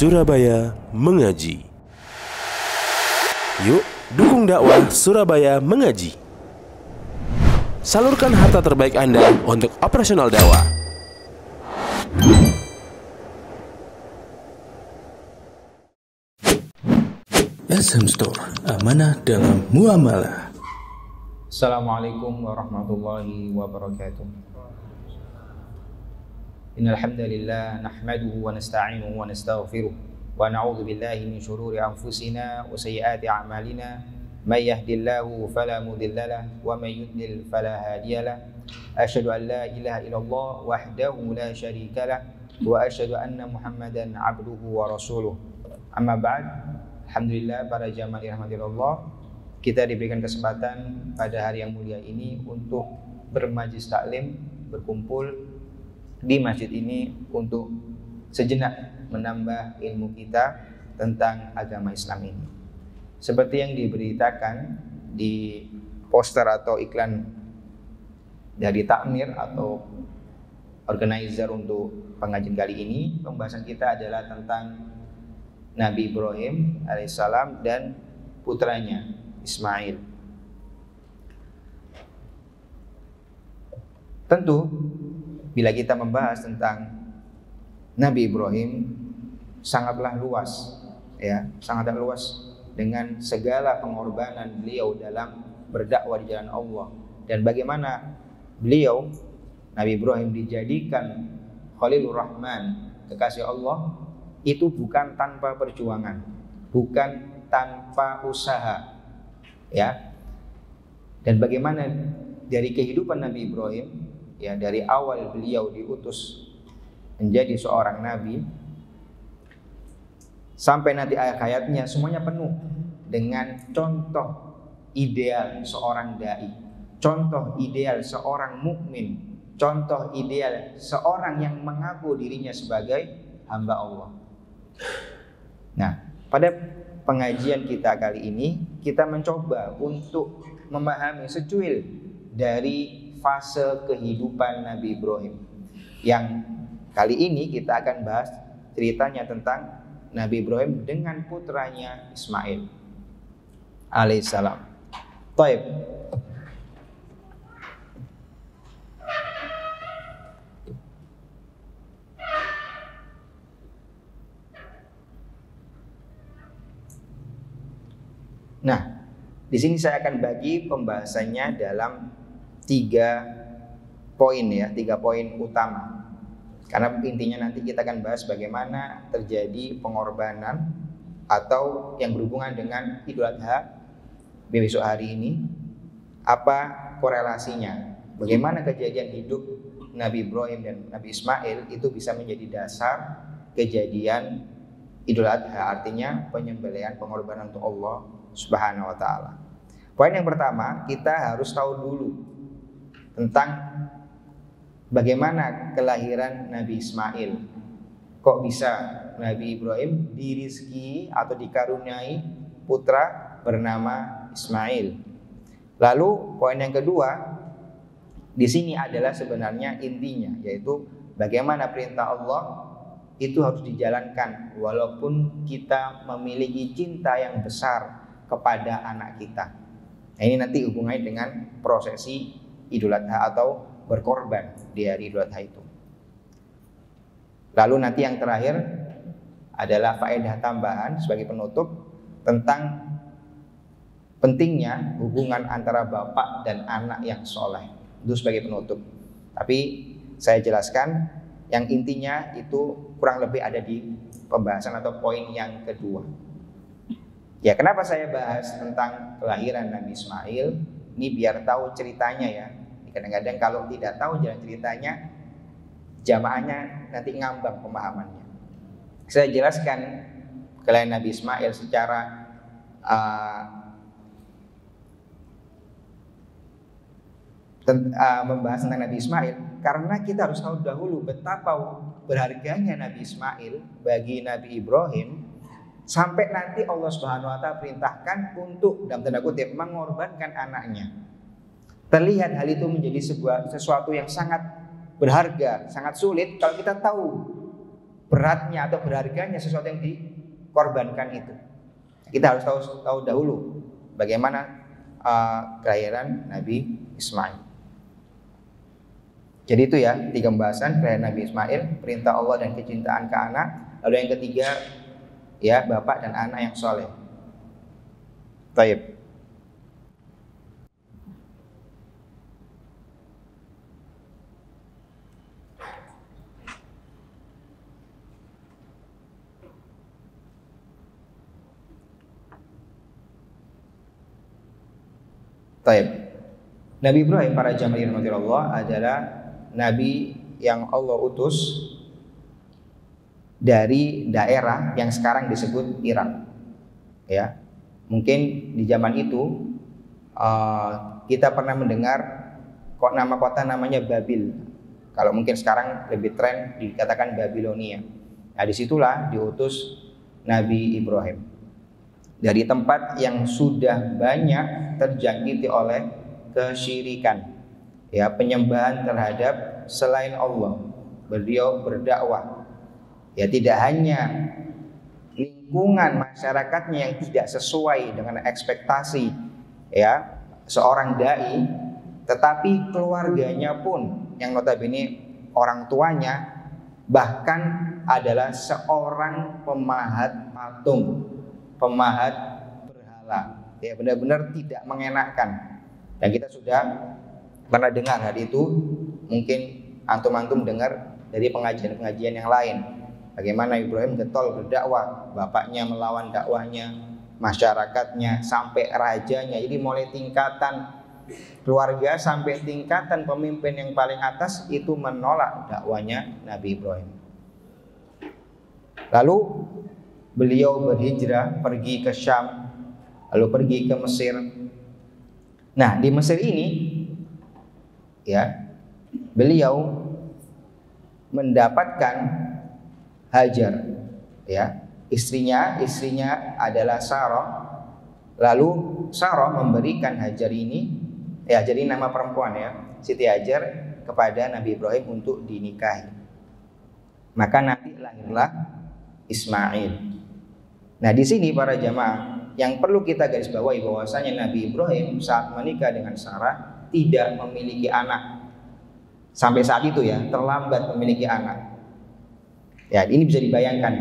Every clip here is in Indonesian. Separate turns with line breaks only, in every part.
Surabaya Mengaji. Yuk, dukung dakwah Surabaya Mengaji. Salurkan harta terbaik Anda untuk operasional dakwah. SM Store, amanah dalam muamalah.
Assalamualaikum warahmatullahi wabarakatuh. Innal hamdalillah nahmaduhu wa nasta'inuhu wa nastaghfiruh wa na'udzu billahi min shururi anfusina wa sayyiati a'malina may yahdihillahu fala mudilla lahu wa may yudlil fala hadiya lahu. Asyhadu an la ilaha illallah wahdahu la syarika lahu wa asyhadu anna Muhammadan 'abduhu wa rasuluh. Amma ba'd. Alhamdulillah, para jamaah dirahmatillah, kita diberikan kesempatan pada hari yang mulia ini untuk bermajlis taklim, berkumpul di masjid ini untuk sejenak menambah ilmu kita tentang agama Islam ini. Seperti yang diberitakan di poster atau iklan dari takmir atau organizer untuk pengajian kali ini, pembahasan kita adalah tentang Nabi Ibrahim alaihissalam dan putranya Ismail. Tentu bila kita membahas tentang Nabi Ibrahim sangatlah luas, ya, sangatlah luas dengan segala pengorbanan beliau dalam berdakwah di jalan Allah dan bagaimana beliau Nabi Ibrahim dijadikan Khalilur Rahman, kekasih Allah, itu bukan tanpa perjuangan, bukan tanpa usaha, ya. Dan bagaimana dari kehidupan Nabi Ibrahim, ya, dari awal beliau diutus menjadi seorang nabi sampai nanti akhir hayatnya, semuanya penuh dengan contoh ideal seorang dai, contoh ideal seorang mukmin, contoh ideal seorang yang mengaku dirinya sebagai hamba Allah. Nah, pada pengajian kita kali ini kita mencoba untuk memahami secuil dari fase kehidupan Nabi Ibrahim. Yang kali ini kita akan bahas ceritanya tentang Nabi Ibrahim dengan putranya Ismail alaihissalam. Taib. Nah, di sini saya akan bagi pembahasannya dalam 3 poin, ya, 3 poin utama. Karena intinya nanti kita akan bahas bagaimana terjadi pengorbanan atau yang berhubungan dengan Idul Adha besok hari ini, apa korelasinya, bagaimana kejadian hidup Nabi Ibrahim dan Nabi Ismail itu bisa menjadi dasar kejadian Idul Adha, artinya penyembelihan, pengorbanan untuk Allah Subhanahu wa ta'ala. Poin yang pertama, kita harus tahu dulu tentang bagaimana kelahiran Nabi Ismail. Kok bisa Nabi Ibrahim dirizki atau dikaruniai putra bernama Ismail? Lalu poin yang kedua, di sini adalah sebenarnya intinya, yaitu bagaimana perintah Allah itu harus dijalankan walaupun kita memiliki cinta yang besar kepada anak kita. Nah, ini nanti hubungannya dengan prosesi Idul Adha atau berkorban di hari Idul Adha itu. Lalu nanti yang terakhir adalah faedah tambahan sebagai penutup tentang pentingnya hubungan antara bapak dan anak yang soleh. Itu sebagai penutup. Tapi saya jelaskan yang intinya itu kurang lebih ada di pembahasan atau poin yang kedua. Ya, kenapa saya bahas tentang kelahiran Nabi Ismail? Ini biar tahu ceritanya, ya. Kadang-kadang kalau tidak tahu jalan ceritanya, jamaahnya nanti ngambang pemahamannya. Saya jelaskan kelahiran Nabi Ismail secara membahas tentang Nabi Ismail karena kita harus tahu dahulu betapa berharganya Nabi Ismail bagi Nabi Ibrahim. Sampai nanti Allah Subhanahu wa ta'ala perintahkan untuk dalam tanda kutip mengorbankan anaknya. Terlihat hal itu menjadi sesuatu yang sangat berharga, sangat sulit kalau kita tahu beratnya atau berharganya sesuatu yang dikorbankan itu. Kita harus tahu dahulu bagaimana kelahiran Nabi Ismail. Jadi itu ya 3 pembahasan kelahiran Nabi Ismail, perintah Allah dan kecintaan ke anak. Lalu yang ketiga ya bapak dan anak yang soleh. Taib. Taib. Nabi Ibrahim para jamaah Allah adalah nabi yang Allah utus dari daerah yang sekarang disebut Irak. Ya, mungkin di zaman itu kita pernah mendengar kok nama kota namanya Babil. Kalau mungkin sekarang lebih tren dikatakan Babilonia. Nah, disitulah diutus Nabi Ibrahim. Dari tempat yang sudah banyak terjangkiti oleh kesyirikan, ya, penyembahan terhadap selain Allah. Beliau berdakwah, ya, tidak hanya lingkungan masyarakatnya yang tidak sesuai dengan ekspektasi, ya, seorang dai, tetapi keluarganya pun yang notabene orang tuanya bahkan adalah seorang pemahat patung, pemahat berhala, ya, benar-benar tidak mengenakkan. Dan kita sudah pernah dengar hal itu, mungkin antum-antum dengar dari pengajian-pengajian yang lain, bagaimana Ibrahim getol berdakwah, bapaknya melawan dakwahnya, masyarakatnya sampai rajanya. Jadi mulai tingkatan keluarga sampai tingkatan pemimpin yang paling atas itu menolak dakwanya Nabi Ibrahim. Lalu beliau berhijrah pergi ke Syam, lalu pergi ke Mesir. Nah, di Mesir ini ya, beliau mendapatkan Hajar, ya, istrinya adalah Sarah. Lalu Sarah memberikan Hajar ini, ya, jadi nama perempuan ya, Siti Hajar, kepada Nabi Ibrahim untuk dinikahi. Maka nanti lahirlah Ismail. Nah, di sini para jamaah yang perlu kita garis bawahi bahwasanya Nabi Ibrahim saat menikah dengan Sarah tidak memiliki anak. Sampai saat itu ya, terlambat memiliki anak. Ya, ini bisa dibayangkan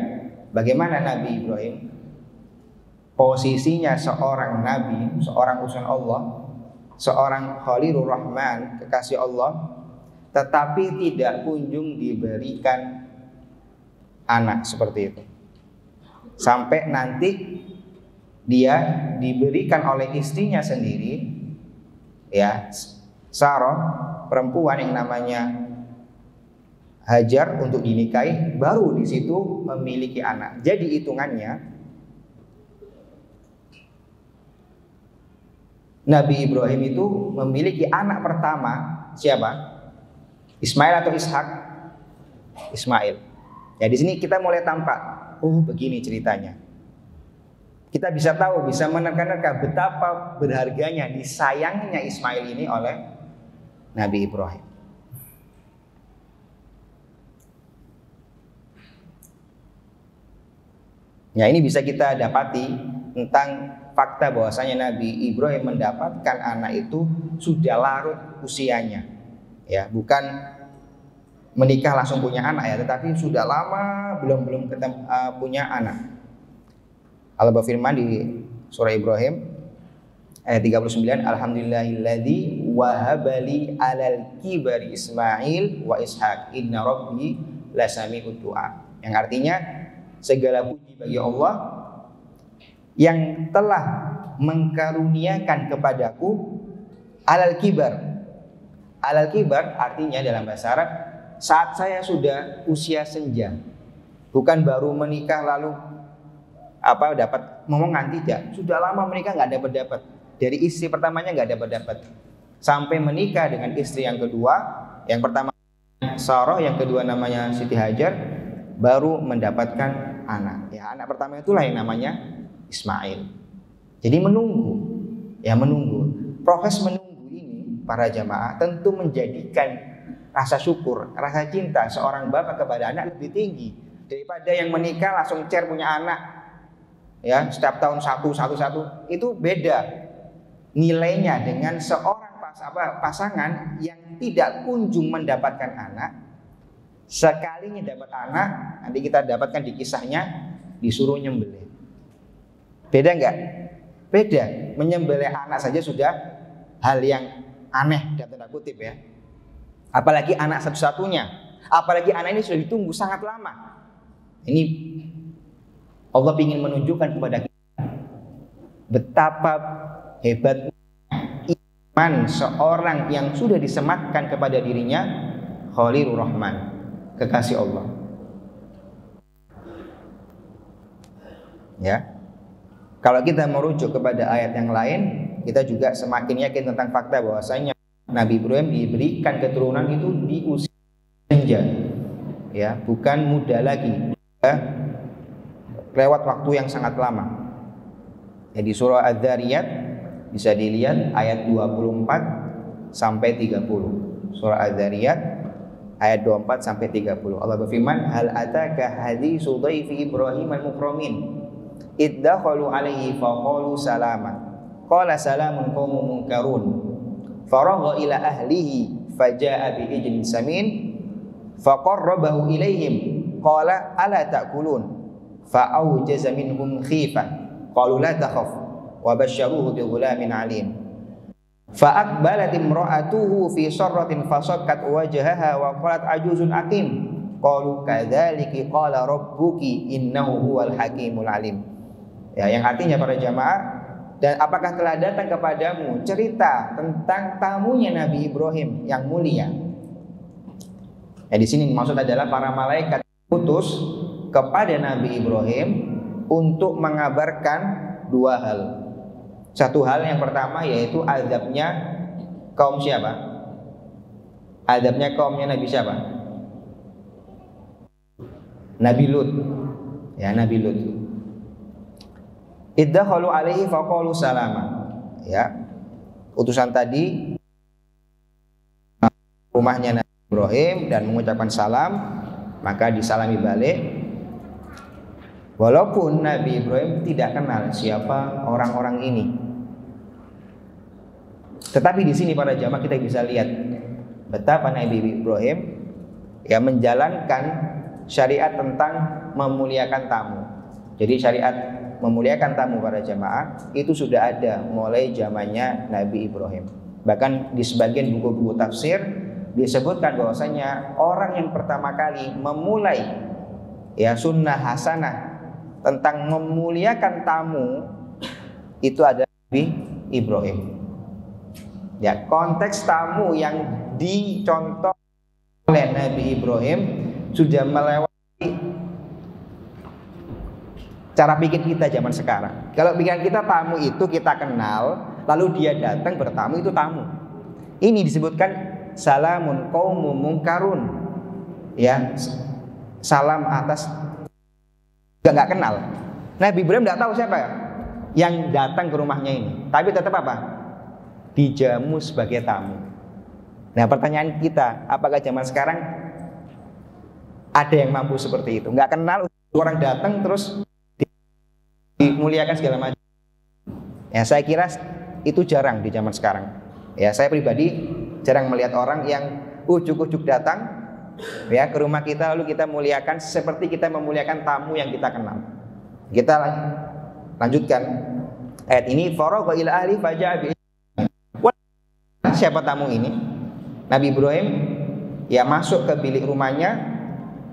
bagaimana Nabi Ibrahim posisinya seorang nabi, seorang utusan Allah, seorang Khalilur Rahman, kekasih Allah, tetapi tidak kunjung diberikan anak seperti itu. Sampai nanti dia diberikan oleh istrinya sendiri, ya, Sarah, perempuan yang namanya Hajar, untuk dinikahi, baru di situ memiliki anak. Jadi hitungannya Nabi Ibrahim itu memiliki anak pertama siapa? Ismail atau Ishak? Ismail. Ya, di sini kita mulai tampak, oh begini ceritanya. Kita bisa tahu, bisa menerka-nerka betapa berharganya, disayangnya Ismail ini oleh Nabi Ibrahim. Ya, ini bisa kita dapati tentang fakta bahwasanya Nabi Ibrahim mendapatkan anak itu sudah larut usianya. Ya, bukan menikah langsung punya anak ya, tetapi sudah lama belum punya anak. Allah berfirman di surah Ibrahim ayat 39, alhamdulillahilladzi wahabali alal kibari Ismail wa Ishaq inna rabbi lasami'ud du'a. Yang artinya segala puji bagi Allah yang telah mengkaruniakan kepadaku alal kibar. Alal kibar artinya dalam bahasa Arab saat saya sudah usia senja, bukan baru menikah lalu dapat momongan, tidak. Sudah lama menikah nggak dapat. Dari istri pertamanya nggak dapat. Sampai menikah dengan istri yang kedua, yang pertama Sarah, yang kedua namanya Siti Hajar, baru mendapatkan anak. Ya, anak pertama itulah yang namanya Ismail. Jadi menunggu. Proses menunggu ini para jamaah tentu menjadikan rasa syukur, rasa cinta seorang bapak kepada anak lebih tinggi. daripada yang menikah langsung punya anak, ya setiap tahun satu, itu beda nilainya dengan seorang pasangan yang tidak kunjung mendapatkan anak, sekalinya dapat anak, nanti kita dapatkan di kisahnya disuruh nyembelih. Beda enggak? Beda. Menyembelih anak saja sudah hal yang aneh dalam tanda kutip ya. Apalagi anak satu-satunya. Apalagi anak ini sudah ditunggu sangat lama. Ini Allah ingin menunjukkan kepada kita betapa hebat iman seorang yang sudah disematkan kepada dirinya Khalilur Rahman, kekasih Allah. Ya. Kalau kita merujuk kepada ayat yang lain, kita juga semakin yakin tentang fakta bahwasanya Nabi Ibrahim diberikan keturunan itu di usia senja, ya, bukan muda lagi, ya, lewat waktu yang sangat lama. Ya, di surah Az-Zariyat bisa dilihat ayat 24 sampai 30. Surah Az-Zariyat ayat 24 sampai 30. Allah berfirman, "Hal ataka haditsu dhaifi Ibrahim al-mukramin iddakhalu alaihi faqalu salama qala salamun qaumun munkarun faragha ila ahlihi faja'a bi ijlin samin faqarrabahu ilaihim qala ala ta'kulun fa'awjaza minhum khifah qalu la takhaf wa basyaruhu bi ghulamin alim fa'aqbalat imra'atuhu fi sarratin fasakkat wajhaha wa qalat ajuzun aqim qalu kadzalika qala rabbuki innahu huwal hakimul alim." Ya, yang artinya para jamaah, dan apakah telah datang kepadamu cerita tentang tamunya Nabi Ibrahim yang mulia? Ya, di sini maksud adalah para malaikat diutus kepada Nabi Ibrahim untuk mengabarkan dua hal. Satu hal yang pertama yaitu azabnya kaum siapa? Azabnya kaumnya Nabi siapa? Nabi Lut. Ya, Nabi Lut. Iddakhalu alaihi faqalu salama. Ya. Utusan tadi rumahnya Nabi Ibrahim dan mengucapkan salam, maka disalami balik. Walaupun Nabi Ibrahim tidak kenal siapa orang-orang ini. Tetapi di sini para jamaah kita bisa lihat betapa Nabi Ibrahim ya menjalankan syariat tentang memuliakan tamu. Jadi syariat memuliakan tamu para jamaah itu sudah ada mulai zamannya Nabi Ibrahim. Bahkan di sebagian buku-buku tafsir disebutkan bahwasanya orang yang pertama kali memulai ya sunnah hasanah tentang memuliakan tamu itu adalah Nabi Ibrahim. Ya, konteks tamu yang dicontoh oleh Nabi Ibrahim sudah melewati cara pikir kita zaman sekarang. Kalau pikiran kita tamu itu kita kenal, lalu dia datang bertamu itu tamu. Ini disebutkan salamun qaumun munkarun. Ya, salam atas nggak kenal. Nabi Ibrahim nggak tahu siapa yang datang ke rumahnya ini, tapi tetap apa? Dijamu sebagai tamu. Nah, pertanyaan kita, apakah zaman sekarang ada yang mampu seperti itu? Nggak kenal, orang datang terus dimuliakan segala macam. Ya, saya kira itu jarang di zaman sekarang. Ya, saya pribadi jarang melihat orang yang ujuk-ujuk datang ya ke rumah kita lalu kita muliakan seperti kita memuliakan tamu yang kita kenal. Kita lanjutkan ayat ini, faragha ila ahli faja'a bi. Siapa tamu ini? Nabi Ibrahim ya masuk ke bilik rumahnya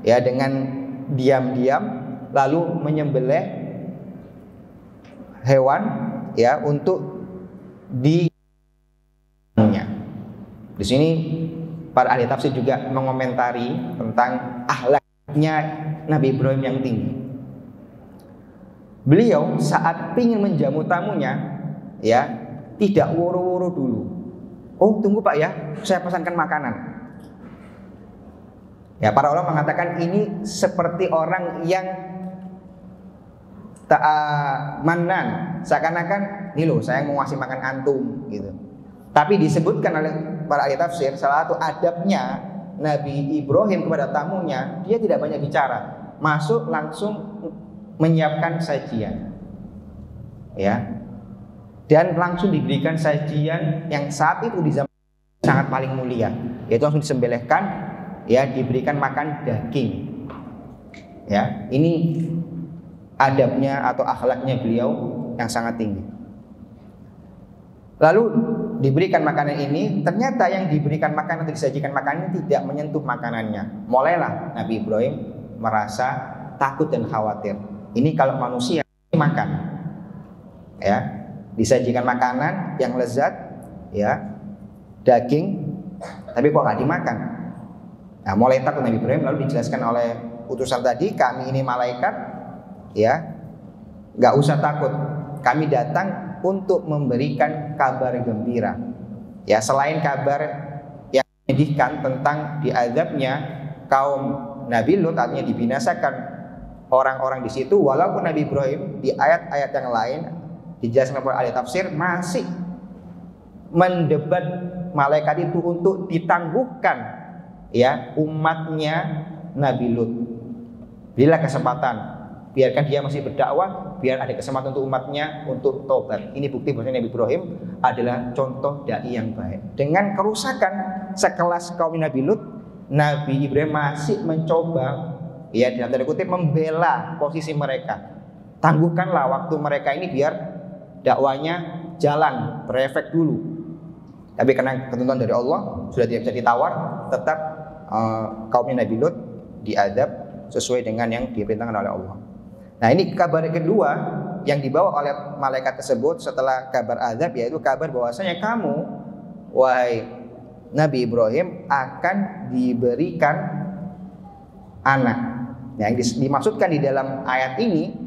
ya dengan diam-diam lalu menyembelih hewan ya untuk di sini para ahli tafsir juga mengomentari tentang akhlaknya Nabi Ibrahim yang tinggi. Beliau saat ingin menjamu tamunya ya tidak woro-woro dulu. Oh, tunggu Pak ya, saya pesankan makanan. Ya, para ulama mengatakan ini seperti orang yang ta'amanan, seakan-akan nih loh saya mau ngasih makan antum gitu. Tapi disebutkan oleh para ahli tafsir salah satu adabnya Nabi Ibrahim kepada tamunya, dia tidak banyak bicara. masuk langsung menyiapkan sajian, ya, dan langsung diberikan sajian yang saat itu di zaman sangat paling mulia, yaitu langsung disembelihkan, ya, diberikan makan daging, ya. Ini adabnya atau akhlaknya beliau yang sangat tinggi. Lalu diberikan makanan ini, ternyata yang diberikan makanan atau disajikan makanan tidak menyentuh makanannya. Mulailah Nabi Ibrahim merasa takut dan khawatir. Ini kalau manusia makan, ya, disajikan makanan yang lezat, ya, daging, tapi kok nggak dimakan. Nah, mulai takut Nabi Ibrahim. Lalu dijelaskan oleh utusan tadi, kami ini malaikat, ya, nggak usah takut. Kami datang untuk memberikan kabar gembira, ya, selain kabar yang menyedihkan tentang diazabnya kaum Nabi Lut, artinya dibinasakan orang-orang di situ. Walaupun Nabi Ibrahim di ayat-ayat yang lain dijelaskan oleh ahli tafsir masih mendebat malaikat itu untuk ditangguhkan, ya, umatnya Nabi Lut. Berilah kesempatan, biarkan dia masih berdakwah, biar ada kesempatan untuk umatnya untuk tobat. Ini bukti bahwa Nabi Ibrahim adalah contoh dai yang baik. Dengan kerusakan sekelas kaum Nabi Lut, Nabi Ibrahim masih mencoba, ya, dalam tanda kutip, membela posisi mereka. Tangguhkanlah waktu mereka ini biar dakwanya jalan, berefek dulu. Tapi karena ketentuan dari Allah sudah tidak bisa ditawar, tetap kaumnya Nabi Lut diadab sesuai dengan yang diperintahkan oleh Allah. Nah, ini kabar kedua yang dibawa oleh malaikat tersebut setelah kabar azab, yaitu kabar bahwasanya kamu, wahai Nabi Ibrahim, akan diberikan anak. Nah, yang dimaksudkan di dalam ayat ini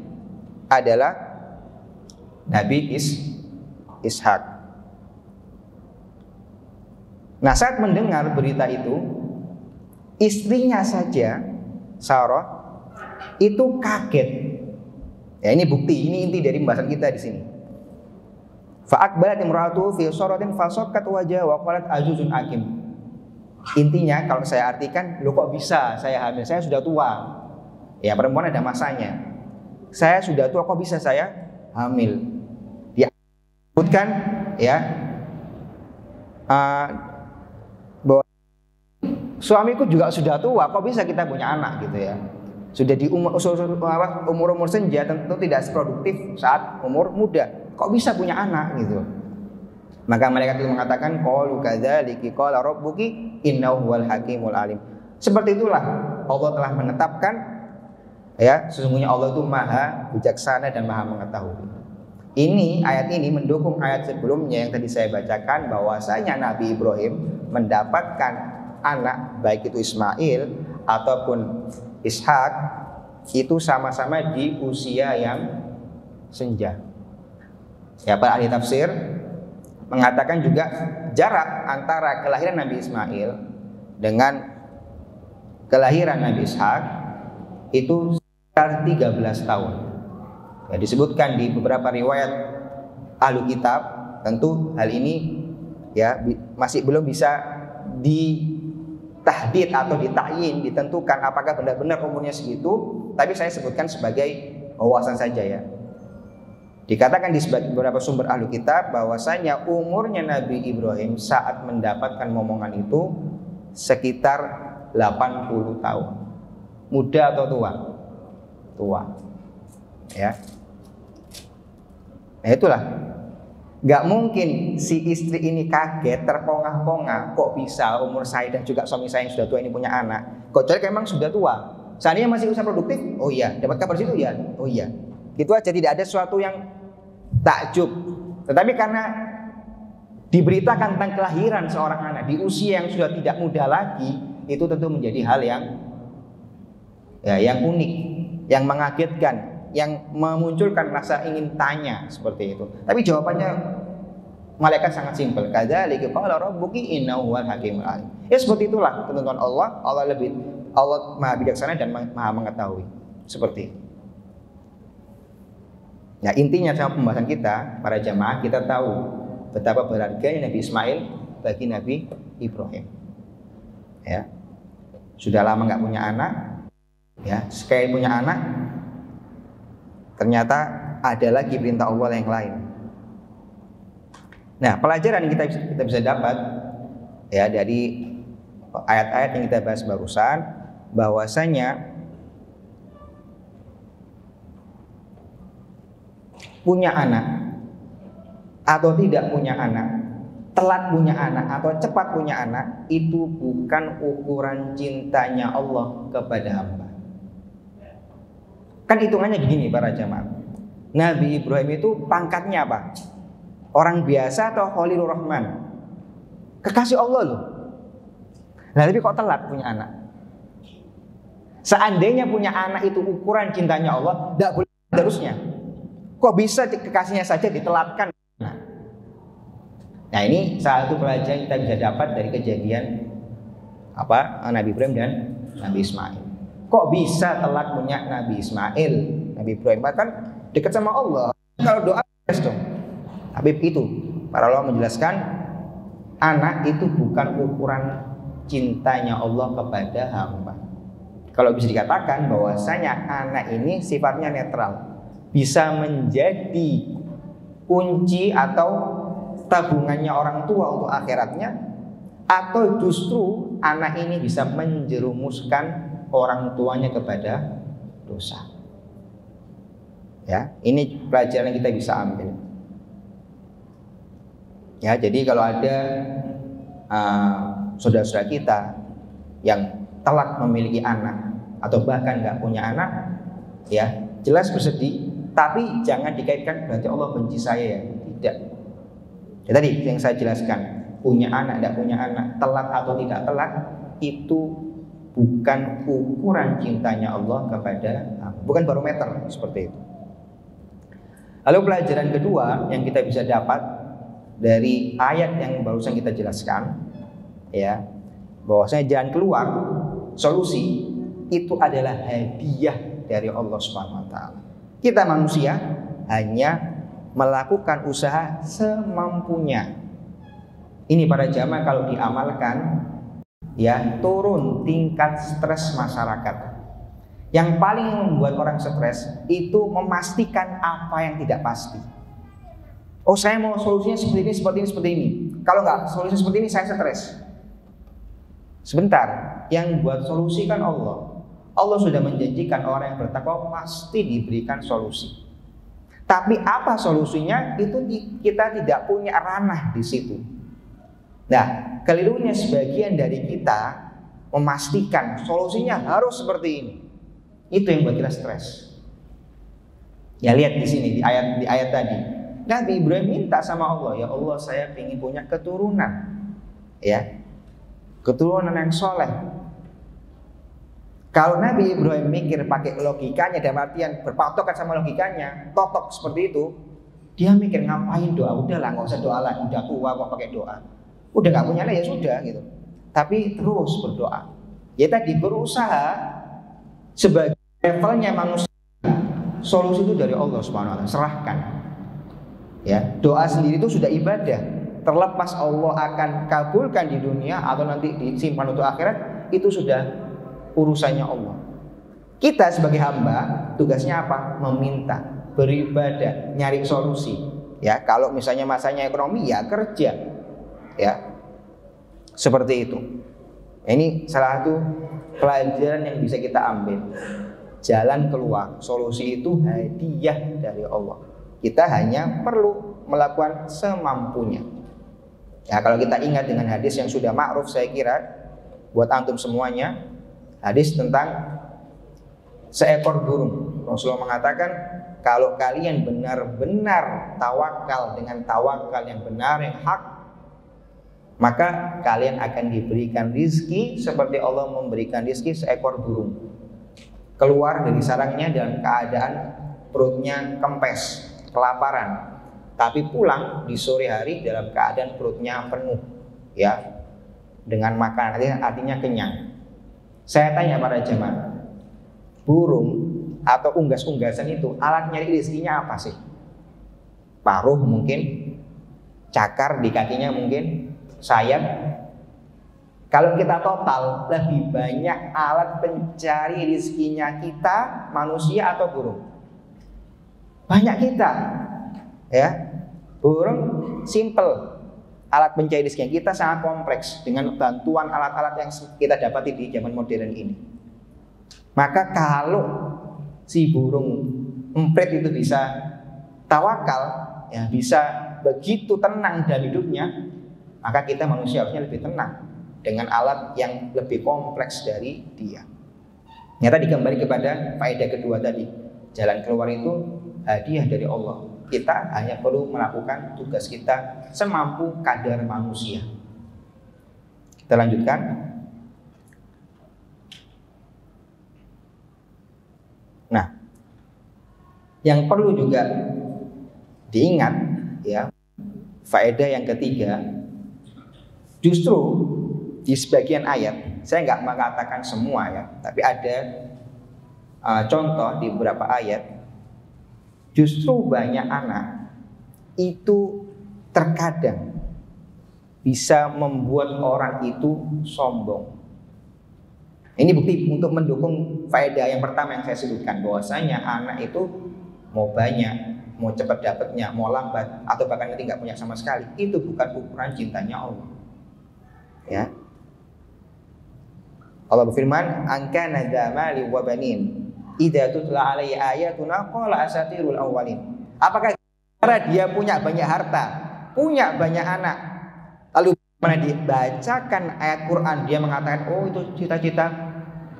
adalah Nabi Ishak. Nah, saat mendengar berita itu, istrinya saja, Sarah, itu kaget. Ya, ini bukti, ini inti dari pembahasan kita di sini. Fa'aqbalat imra'atu fi saratin fasakkat wajha wa qalat ajuzun akim. Intinya kalau saya artikan, lo kok bisa saya hamil? Saya sudah tua. Ya, perempuan ada masanya. Saya sudah tua, kok bisa saya hamil? Dia sebutkan, ya, bahwa suamiku juga sudah tua, kok bisa kita punya anak, gitu ya. Sudah di umur senja, tentu tidak seproduktif saat umur muda. Kok bisa punya anak, gitu. Maka malaikat itu mengatakan, qalu kadzalika qala rabbuki innahu huwal hakimul alim. Seperti itulah Allah telah menetapkan, ya, sesungguhnya Allah itu maha bijaksana dan maha mengetahui. Ini ayat ini mendukung ayat sebelumnya yang tadi saya bacakan, bahwasanya Nabi Ibrahim mendapatkan anak, baik itu Ismail ataupun Ishak, itu sama-sama di usia yang senja. Ya, para ahli tafsir mengatakan juga jarak antara kelahiran Nabi Ismail dengan kelahiran Nabi Ishak itu sekitar 13 tahun. Ya, disebutkan di beberapa riwayat ahli kitab. Tentu hal ini, ya, masih belum bisa ditahdid atau ditakyin, ditentukan apakah benar-benar umurnya segitu, tapi saya sebutkan sebagai wawasan saja, ya. Dikatakan di beberapa sumber ahli kitab bahwasanya umurnya Nabi Ibrahim saat mendapatkan momongan itu sekitar 80 tahun. Muda atau tua? Tua. Ya. Nah, itulah. Gak mungkin si istri ini kaget, terpongah-pongah, kok bisa umur saya dan juga suami saya yang sudah tua ini punya anak. Kok jadi memang sudah tua. Seandainya masih usia produktif, oh iya, dapat kabar situ ya, oh iya. Itu aja, tidak ada sesuatu yang takjub. Tetapi karena diberitakan tentang kelahiran seorang anak di usia yang sudah tidak muda lagi, itu tentu menjadi hal yang, ya, yang unik, yang mengagetkan, yang memunculkan rasa ingin tanya seperti itu. Tapi jawabannya malaikat sangat simpel. Kadzalika qala rabbuki innahu huwal hakimul alim. Ya, seperti itulah ketentuan Allah. Allah maha bijaksana dan maha mengetahui. Seperti itu. Nah, intinya sama pembahasan kita, para jamaah, kita tahu betapa berharganya Nabi Ismail bagi Nabi Ibrahim. Ya, sudah lama nggak punya anak, Ya, sekali punya anak, ternyata ada lagi perintah Allah yang lain. Nah, pelajaran yang kita bisa dapat ya dari ayat-ayat yang kita bahas barusan, bahwasanya punya anak atau tidak punya anak, telat punya anak atau cepat punya anak, itu bukan ukuran cintanya Allah kepada hamba. Kan hitungannya begini para jamaah. Nabi Ibrahim itu pangkatnya apa? Orang biasa atau Khalilur Rahman? Kekasih Allah loh. Nah, tapi kok telat punya anak? Seandainya punya anak itu ukuran cintanya Allah, tidak boleh terusnya. Kok bisa kekasihnya saja ditelatkan? Nah, ini salah satu pelajaran kita bisa dapat dari kejadian Nabi Ibrahim dan Nabi Ismail. Kok bisa telat punya Nabi Ismail? Nabi Ibrahim kan dekat sama Allah. Kalau doa dong. Habib itu para ulama menjelaskan anak itu bukan ukuran cintanya Allah kepada hamba. Kalau bisa dikatakan bahwasanya anak ini sifatnya netral, bisa menjadi kunci atau tabungannya orang tua untuk akhiratnya, atau justru anak ini bisa menjerumuskan orang tuanya kepada dosa. Ya, ini pelajaran yang kita bisa ambil. Ya, jadi kalau ada saudara-saudara kita yang telat memiliki anak atau bahkan nggak punya anak, ya jelas bersedih, tapi jangan dikaitkan berarti Allah benci saya, ya tidak. Ya, tadi yang saya jelaskan, punya anak, tidak punya anak, telat atau tidak telat, itu bukan ukuran cintanya Allah kepada, bukan barometer seperti itu. Lalu pelajaran kedua yang kita bisa dapat dari ayat yang barusan kita jelaskan, ya, bahwasanya jalan keluar, solusi itu adalah hadiah dari Allah Subhanahu wa taala. Kita manusia hanya melakukan usaha semampunya. Ini para jamaah kalau diamalkan, ya, turun tingkat stres masyarakat. Yang paling membuat orang stres itu memastikan apa yang tidak pasti. Oh, saya mau solusinya seperti ini, seperti ini, seperti ini. Kalau nggak solusi seperti ini, saya stres. Sebentar, yang buat solusi kan Allah. Allah sudah menjanjikan orang yang bertakwa pasti diberikan solusi. Tapi apa solusinya itu kita tidak punya ranah di situ. Nah, kelirunya sebagian dari kita memastikan solusinya harus seperti ini. Itu yang buat kita stres. Ya, lihat di sini di ayat tadi. Nabi Ibrahim minta sama Allah, ya Allah, saya ingin punya keturunan, ya, keturunan yang soleh. Kalau Nabi Ibrahim mikir pakai logikanya, dalam artian berpatokan sama logikanya, totok seperti itu, dia mikir ngapain doa? Udahlah, nggak usah doa lagi, udah tua kok pakai doa. Udah nggak punya anak ya sudah gitu. Tapi terus berdoa. Ya tadi berusaha sebagai levelnya manusia. Solusi itu dari Allah Subhanahu wa taala, serahkan. Ya, doa sendiri itu sudah ibadah. Terlepas Allah akan kabulkan di dunia atau nanti disimpan untuk akhirat, itu sudah urusannya Allah. Kita sebagai hamba tugasnya apa? Meminta, beribadah, nyari solusi. Ya, kalau misalnya masanya ekonomi ya kerja. Ya. Seperti itu. Ini salah satu pelajaran yang bisa kita ambil. Jalan keluar, solusi itu hadiah dari Allah. Kita hanya perlu melakukan semampunya. Ya, kalau kita ingat dengan hadis yang sudah ma'ruf, saya kira buat antum semuanya, hadis tentang seekor burung. Rasulullah mengatakan, kalau kalian benar-benar tawakal dengan tawakal yang benar, yang hak, maka kalian akan diberikan rizki seperti Allah memberikan rizki seekor burung. Keluar dari sarangnya dalam keadaan perutnya kempes, kelaparan, tapi pulang di sore hari dalam keadaan perutnya penuh, ya, dengan makanan, artinya kenyang. Saya tanya para jemaah, burung atau unggas-unggasan itu alat nyari rezekinya apa sih? Paruh mungkin, cakar di kakinya mungkin, sayap. Kalau kita total, lebih banyak alat pencari rezekinya kita, manusia atau burung? Banyak kita, ya. Burung simple, alat pencari rezekinya kita sangat kompleks dengan bantuan alat-alat yang kita dapati di zaman modern ini. Maka kalau si burung emprit itu bisa tawakal, ya bisa begitu tenang dalam hidupnya, maka kita manusia harusnya lebih tenang dengan alat yang lebih kompleks dari dia. Nyata kembali kepada faedah kedua tadi, jalan keluar itu hadiah dari Allah. Kita hanya perlu melakukan tugas kita semampu kadar manusia. Kita lanjutkan. Nah, yang perlu juga diingat, ya, faedah yang ketiga, justru di sebagian ayat, saya nggak mengatakan semua ya, tapi ada contoh di beberapa ayat, justru banyak anak itu terkadang bisa membuat orang itu sombong. Ini bukti untuk mendukung faedah yang pertama yang saya sebutkan, bahwasanya anak itu mau banyak, mau cepat dapatnya, mau lambat, atau bahkan nanti nggak punya sama sekali, itu bukan ukuran cintanya Allah. Ya, Allah berfirman, "Angkana dzamali wa banin, idza tutla alaihi ayatuna qala asatirul awwalin." Apakah karena dia punya banyak harta, punya banyak anak, lalu mana dibacakan ayat Quran dia mengatakan, "Oh, itu cita-cita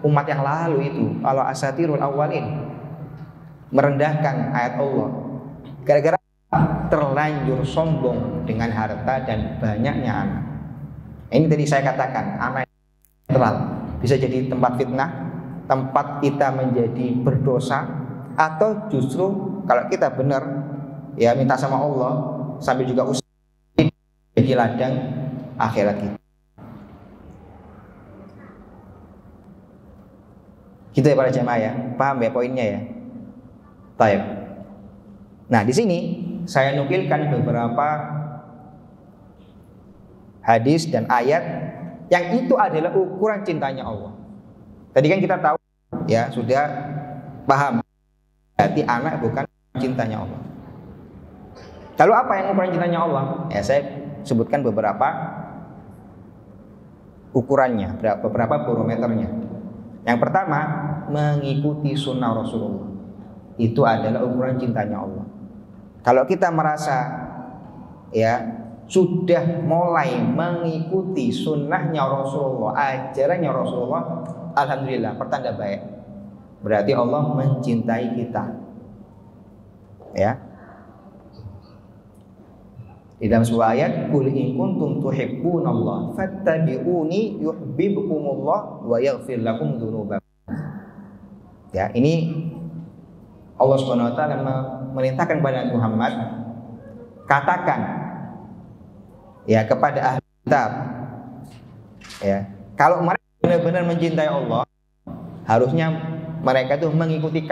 umat yang lalu itu." Kalau asatirul awwalin, merendahkan ayat Allah. Gara-gara terlanjur sombong dengan harta dan banyaknya anak. Ini tadi saya katakan, anak terlalu bisa jadi tempat fitnah, tempat kita menjadi berdosa, atau justru kalau kita benar ya minta sama Allah sambil juga usaha jadi ladang akhirat kita. Gitu ya para jamaah ya, paham ya poinnya ya? Baik. Nah di sini saya nukilkan beberapa hadis dan ayat yang itu adalah ukuran cintanya Allah. Tadi kan kita tahu ya, sudah paham, berarti anak bukan cintanya Allah. Lalu apa yang ukuran cintanya Allah? Ya saya sebutkan beberapa ukurannya, beberapa barometernya. Yang pertama, mengikuti sunnah Rasulullah. Itu adalah ukuran cintanya Allah. Kalau kita merasa ya sudah mulai mengikuti sunnahnya Rasulullah, ajarannya Rasulullah, alhamdulillah, pertanda baik. Berarti Allah mencintai kita. Ya. Di dalam sebuah ayat, "Qul in kuntum tuhibbunallah fattabi'uni yuhibbukumullah wa yaghfir lakum dzunubakum." Ya, ini Allah Subhanahu wa taala memerintahkan kepada Muhammad, katakan ya kepada ahli kitab, ya kalau mereka benar-benar mencintai Allah, harusnya mereka itu mengikuti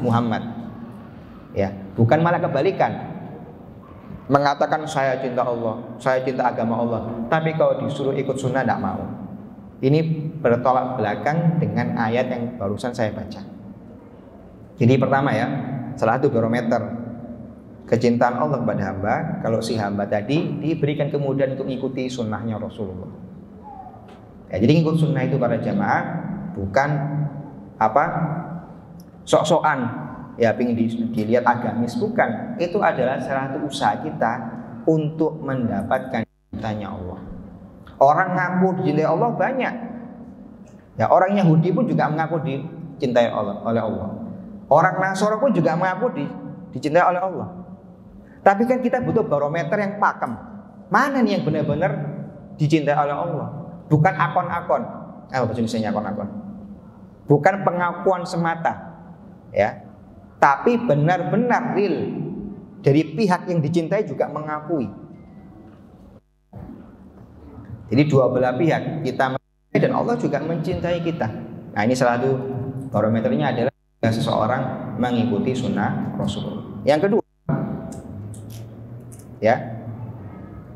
Muhammad, ya bukan malah kebalikan, mengatakan saya cinta Allah, saya cinta agama Allah, tapi kalau disuruh ikut sunnah tidak mau. Ini bertolak belakang dengan ayat yang barusan saya baca. Jadi pertama ya, salah satu barometer kecintaan Allah kepada hamba, kalau si hamba tadi diberikan kemudahan untuk mengikuti sunnahnya Rasulullah. Ya, jadi ikut sunnah itu para jamaah bukan apa sok-sokan ya pengen dilihat agamis, bukan. Itu adalah salah satu usaha kita untuk mendapatkan cintanya Allah. Orang ngaku dicintai Allah banyak. Ya, orang Yahudi pun juga mengaku dicintai oleh Allah. Orang Nasrani pun juga mengaku dicintai oleh Allah. Tapi kan kita butuh barometer yang pakem. Mana nih yang benar-benar dicintai oleh Allah? Bukan akon-akon. Bahasa Indonesianya akon-akon. Bukan pengakuan semata, ya. Tapi benar-benar real dari pihak yang dicintai juga mengakui. Jadi dua belah pihak, kita mencintai dan Allah juga mencintai kita. Nah ini salah satu barometernya adalah seseorang mengikuti sunnah Rasulullah. Yang kedua, ya,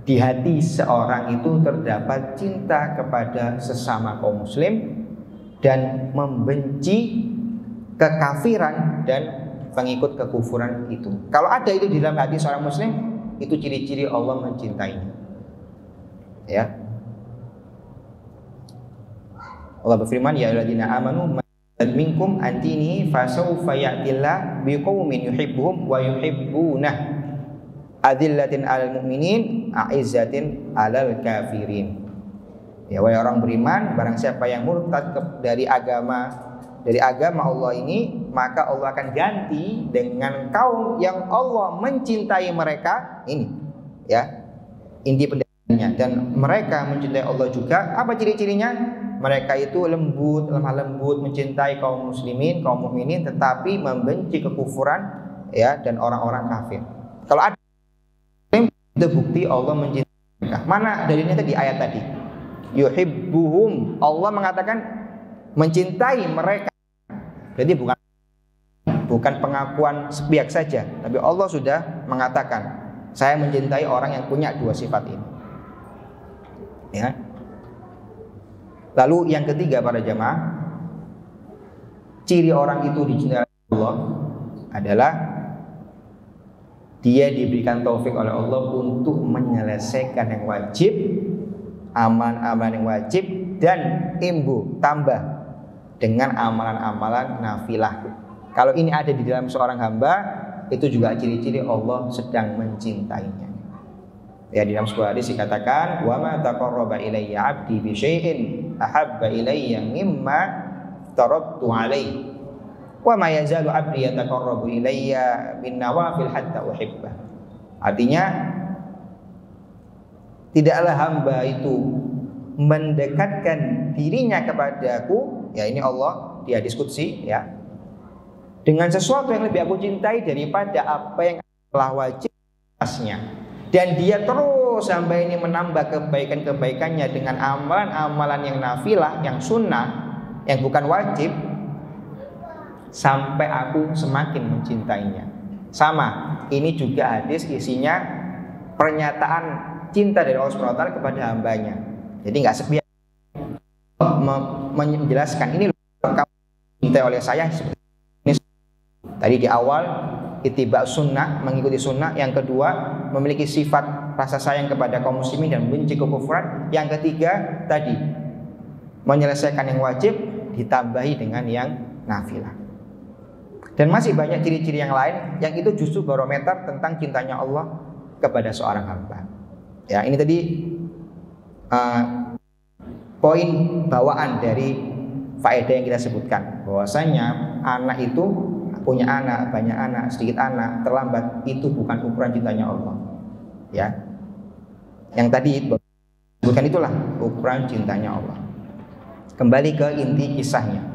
di hati seorang itu terdapat cinta kepada sesama kaum muslim dan membenci kekafiran dan pengikut kekufuran itu. Kalau ada itu di dalam hati seorang muslim, itu ciri-ciri Allah mencintainya. Ya. Allah berfirman, ya ayyuhalladzina amanu man minkum antini fasawfa ya'tillah biqaumin yuhibbuhum wa yuhibbunah adillatin 'alal mu'minin a'izzatin 'alal kafirin. Ya, wahai orang beriman, barang siapa yang murtad dari agama Allah ini, maka Allah akan ganti dengan kaum yang Allah mencintai mereka. Ini ya inti pendakwahnya, dan mereka mencintai Allah juga. Apa ciri-cirinya? Mereka itu lembut, lemah lembut, mencintai kaum muslimin, kaum mukminin, tetapi membenci kekufuran ya dan orang-orang kafir. Kalau ada itu bukti Allah mencintai mereka. Mana dalilnya tadi, ayat tadi? Yuhibbuhum. Allah mengatakan mencintai mereka. Berarti bukan pengakuan sepihak saja, tapi Allah sudah mengatakan, saya mencintai orang yang punya dua sifat ini. Ya. Lalu yang ketiga para jamaah, ciri orang itu dicintai Allah adalah dia diberikan taufik oleh Allah untuk menyelesaikan yang wajib, amalan-amalan yang wajib, dan tambah dengan amalan-amalan nafilah. Kalau ini ada di dalam seorang hamba, itu juga ciri-ciri Allah sedang mencintainya. Ya, di dalam sebuah hadis dikatakan, wa ma taqarraba ilayya 'abdi bi syai'in ahabba ilayya mimma taradtu alaihi wa ma yazalu 'abdi yataqarrabu ilayya bin nawafil hatta uhibbah. Artinya, tidaklah hamba itu mendekatkan dirinya kepadaku, ya ini Allah dia diskusi ya, dengan sesuatu yang lebih aku cintai daripada apa yang telah wajib atasnya. Dan dia terus sampai ini menambah kebaikan-kebaikannya dengan amalan-amalan yang nafilah, yang sunnah, yang bukan wajib, sampai aku semakin mencintainya. Sama, ini juga hadis isinya pernyataan cinta dari Allah SWT kepada hambanya. Jadi nggak sepihak menjelaskan, ini kamu cintai oleh saya seperti ini. Tadi di awal ittiba sunnah, mengikuti sunnah. Yang kedua, memiliki sifat rasa sayang kepada kaum muslimin dan benci kekufuran. Yang ketiga tadi, menyelesaikan yang wajib ditambahi dengan yang nafilah. Dan masih banyak ciri-ciri yang lain yang itu justru barometer tentang cintanya Allah kepada seorang hamba. Ya, ini tadi poin bawaan dari faedah yang kita sebutkan, bahwasanya anak itu punya anak, banyak anak, sedikit anak, terlambat, itu bukan ukuran cintanya Allah. Ya, yang tadi bukan itulah ukuran cintanya Allah. Kembali ke inti kisahnya.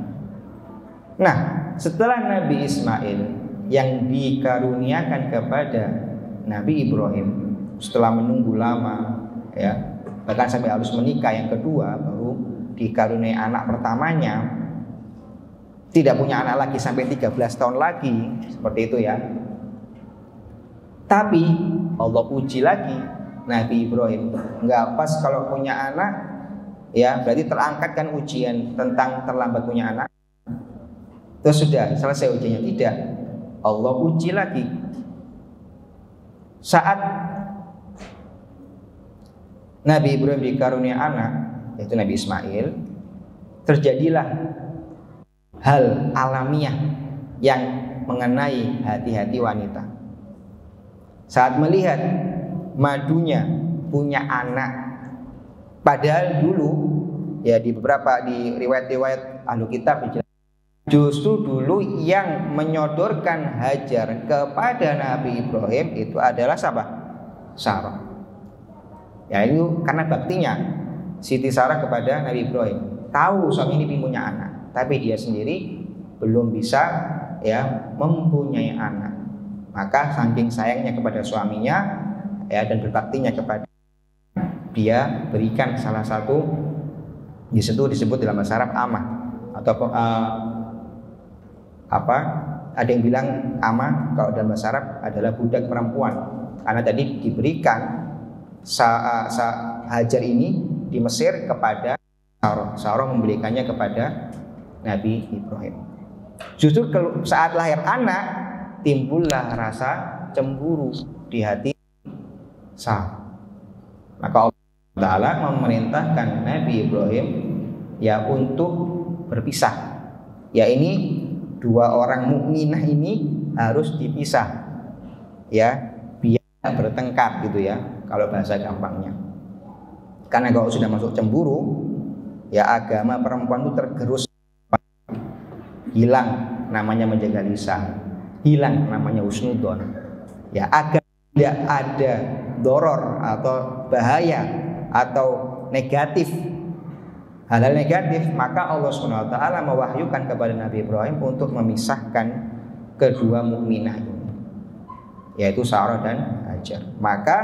Nah, setelah Nabi Ismail yang dikaruniakan kepada Nabi Ibrahim, setelah menunggu lama, ya, bahkan sampai harus menikah yang kedua, baru dikaruniai anak pertamanya. Tidak punya anak lagi sampai 13 tahun lagi, seperti itu ya. Tapi Allah uji lagi Nabi Ibrahim. Enggak pas kalau punya anak, ya berarti terangkatkan ujian tentang terlambat punya anak. Terus sudah selesai ujiannya. Tidak, Allah uji lagi. Saat Nabi Ibrahim dikarunia anak, yaitu Nabi Ismail, terjadilah hal alamiah yang mengenai hati-hati wanita. Saat melihat madunya punya anak, padahal dulu ya di beberapa di riwayat-riwayat ahlu kitab justru dulu yang menyodorkan Hajar kepada Nabi Ibrahim itu adalah siapa? Sarah. Ya, itu karena baktinya Siti Sarah kepada Nabi Ibrahim. Tahu suami ini punya anak, tapi dia sendiri belum bisa ya mempunyai anak. Maka saking sayangnya kepada suaminya ya dan berbaktinya kepada dia, berikan salah satu di situ disebut dalam bahasa Arab amah atau ada yang bilang amah kalau dalam bahasa Arab adalah budak perempuan, karena tadi diberikan Hajar ini di Mesir kepada Sarah. Sarah memberikannya kepada Nabi Ibrahim. Justru saat lahir anak timbullah rasa cemburu di hati Sarah. Maka Allah Ta'ala memerintahkan Nabi Ibrahim ya untuk berpisah. Ya ini dua orang mukminah ini harus dipisah. Ya, biar bertengkar gitu ya, kalau bahasa gampangnya. Karena kalau sudah masuk cemburu, ya agama perempuan itu tergerus, hilang namanya menjaga lisan, hilang namanya husnudon. Ya agar tidak ada doror atau bahaya atau negatif, hal-hal negatif, maka Allah SWT mewahyukan kepada Nabi Ibrahim untuk memisahkan kedua mukminah ini, yaitu Sarah dan Hajar. Maka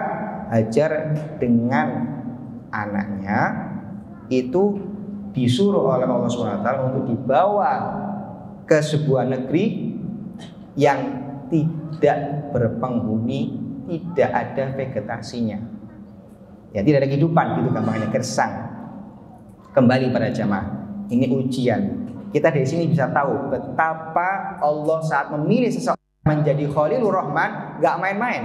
Hajar dengan anaknya itu disuruh oleh Allah SWT untuk dibawa ke sebuah negeri yang tidak berpenghuni, tidak ada vegetasinya, ya tidak ada kehidupan gitu gampangnya, gersang. Kembali pada jamaah, ini ujian. Kita dari sini bisa tahu betapa Allah saat memilih seseorang menjadi Khalilur Rahman gak main-main.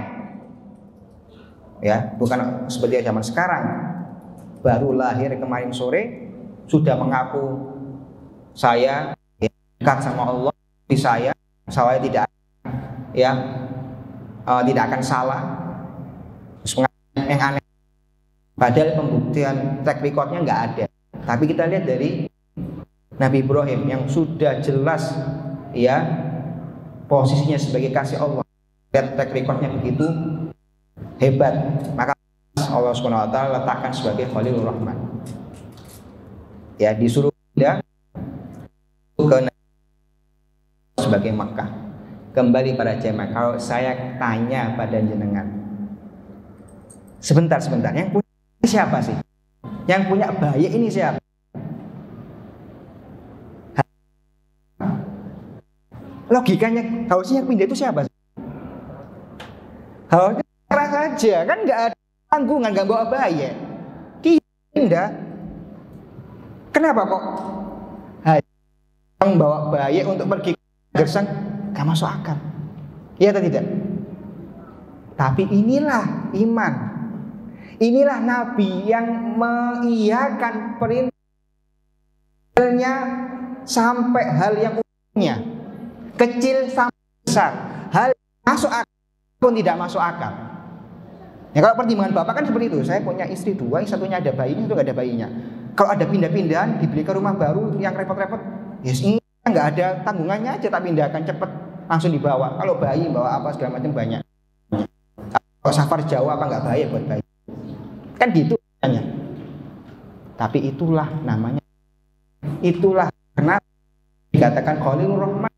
Ya, bukan seperti zaman sekarang. Baru lahir kemarin sore sudah mengaku saya dekat sama Allah, di saya tidak ya tidak akan salah. Yang aneh, padahal pembuktian track recordnya nggak ada. Tapi kita lihat dari Nabi Ibrahim yang sudah jelas ya posisinya sebagai kasih Allah, lihat track recordnya begitu hebat, maka Allah SWT letakkan sebagai Khalilur Rahman. Ya disuruh dia ke sebagai Makkah. Kembali pada jemaah, kalau saya tanya pada jenengan, sebentar, yang punya siapa sih? Yang punya bayi ini siapa? Logikanya harusnya yang pindah itu siapa sih? Harusnya serah saja, kan nggak ada tanggungan, nggak bawa bayi. Dia pindah. Kenapa kok yang bawa bayi untuk pergi gersang? Gak masuk akal. Iya atau tidak? Tapi inilah iman. Inilah Nabi yang mengiyakan perintahnya sampai hal yang umumnya, kecil sampai besar, hal masuk akal pun tidak masuk akal. Ya kalau pertimbangan bapak kan seperti itu. Saya punya istri dua, yang satunya ada bayinya, satu nggak ada bayinya. Kalau ada pindah-pindahan, dibelikan rumah baru yang repot-repot, yes, ini nggak ada tanggungannya aja, tak pindahkan cepet, langsung dibawa. Kalau bayi bawa apa segala macam banyak. Kalau safar jauh apa nggak bahaya buat bayi? Kan gitu namanya. Tapi itulah namanya. Itulah kenapa dikatakan Khalilur Rahman.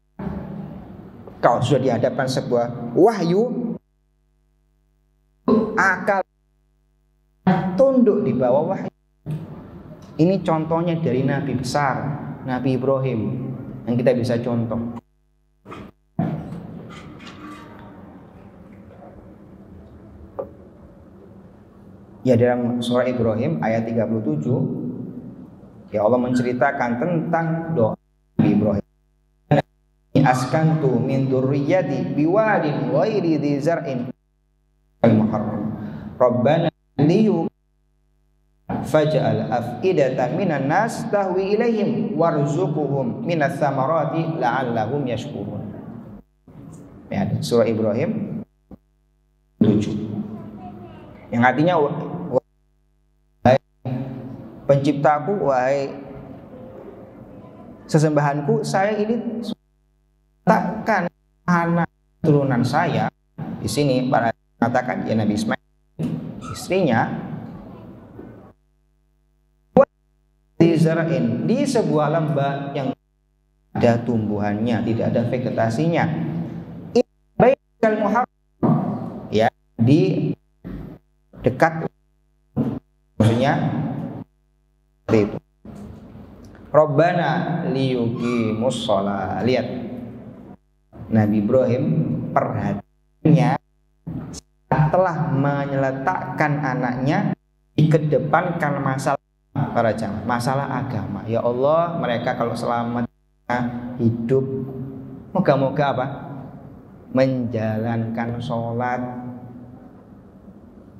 Kalau sudah dihadapkan sebuah wahyu, akal tunduk di bawah wahyu. Ini contohnya dari Nabi besar, Nabi Ibrahim, yang kita bisa contoh. Ya dalam surah Ibrahim ayat 37, ya Allah menceritakan tentang doa Nabi Ibrahim. Askantu min dzurriyyati biwadin ghairi dzi zar'in al-muharram. Rabbana liyu faj'al af'idatan minan nas tahwi ilaihim warzuqhum minas samarati la'allahum yashkurun. Ya, surah Ibrahim 7. Yang artinya wahai penciptaku, wahai sesembahanku, saya ini takkan anak turunan saya. Di sini para mengatakan ya Nabi Ismail istrinya di sebuah lembah yang ada tumbuhannya, tidak ada vegetasinya. Baitul Muharram, ya di dekat, maksudnya seperti itu. Rabbana liyuqimus shalah. Lihat Nabi Ibrahim perhatiannya telah menyeletakkan anaknya dikedepankan masalah para jamaah, masalah agama. Ya Allah, mereka kalau selamat hidup, moga-moga apa? Menjalankan sholat.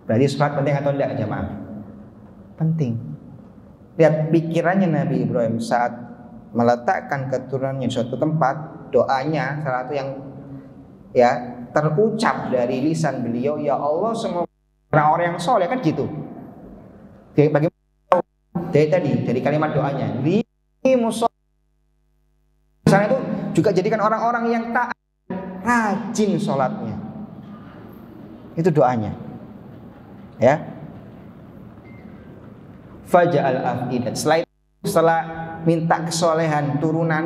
Berarti sholat penting atau enggak jamaah? Penting. Lihat pikirannya Nabi Ibrahim saat meletakkan keturunannya di suatu tempat, doanya salah satu yang ya terucap dari lisan beliau, ya Allah semua orang-orang yang soleh, kan gitu. Bagaimana dari kalimat doanya, di musola sana itu juga jadikan orang-orang yang taat, rajin sholatnya. Itu doanya, ya. Faja'al afidat. Setelah minta kesolehan turunan,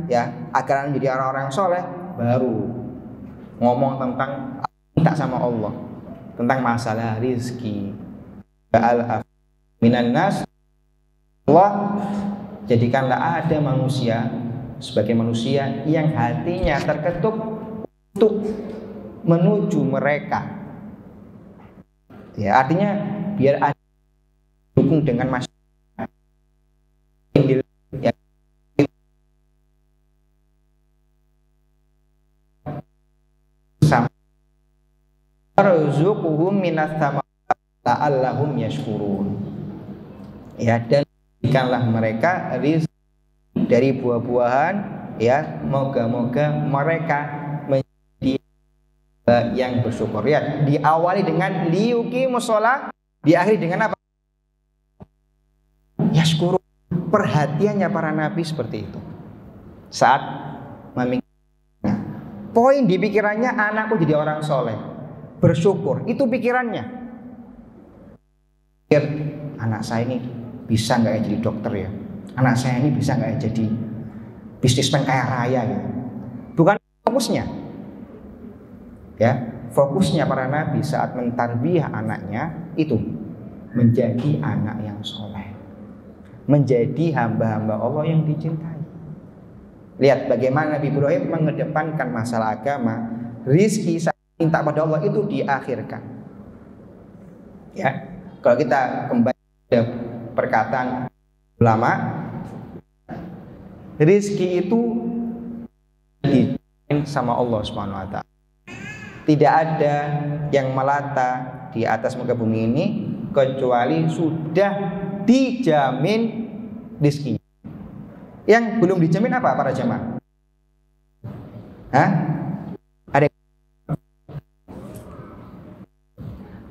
ya, agar menjadi orang-orang yang soleh, baru ngomong tentang minta sama Allah tentang masalah rizki. Faja'al minan nas, Allah jadikanlah ada manusia sebagai manusia yang hatinya terketuk untuk menuju mereka. Ya, artinya biar ada dukung dengan masyarakat. Ya, arzuquhum minas thamarati la'allahum yashkurun. Ya, dan berikanlah mereka rizki dari buah-buahan, ya, moga-moga mereka menjadi yang bersyukur. Ya, diawali dengan liyuqimus shalah, diakhiri dengan apa? Yashkurun. Perhatiannya para nabi seperti itu saat memikirkan. Poin di pikirannya, anakku jadi orang soleh, bersyukur. Itu pikirannya. Pikir, anak saya ini bisa nggak ya jadi dokter ya? Anak saya ini bisa nggak ya jadi bisnismen kaya raya ya? Bukan fokusnya. Ya, fokusnya para nabi saat mentarbiyah anaknya itu menjadi anak yang soleh, menjadi hamba-hamba Allah yang dicintai. Lihat bagaimana Nabi Ibrahim mengedepankan masalah agama, rizki saat minta pada Allah itu diakhirkan. Ya, kalau kita kembali ke perkataan ulama, rizki itu dijamin sama Allah Subhanahu wa Ta'ala. Tidak ada yang melata di atas muka bumi ini kecuali sudah dijamin rizkinya. Yang belum dijamin apa para jamaah? Hah? Ada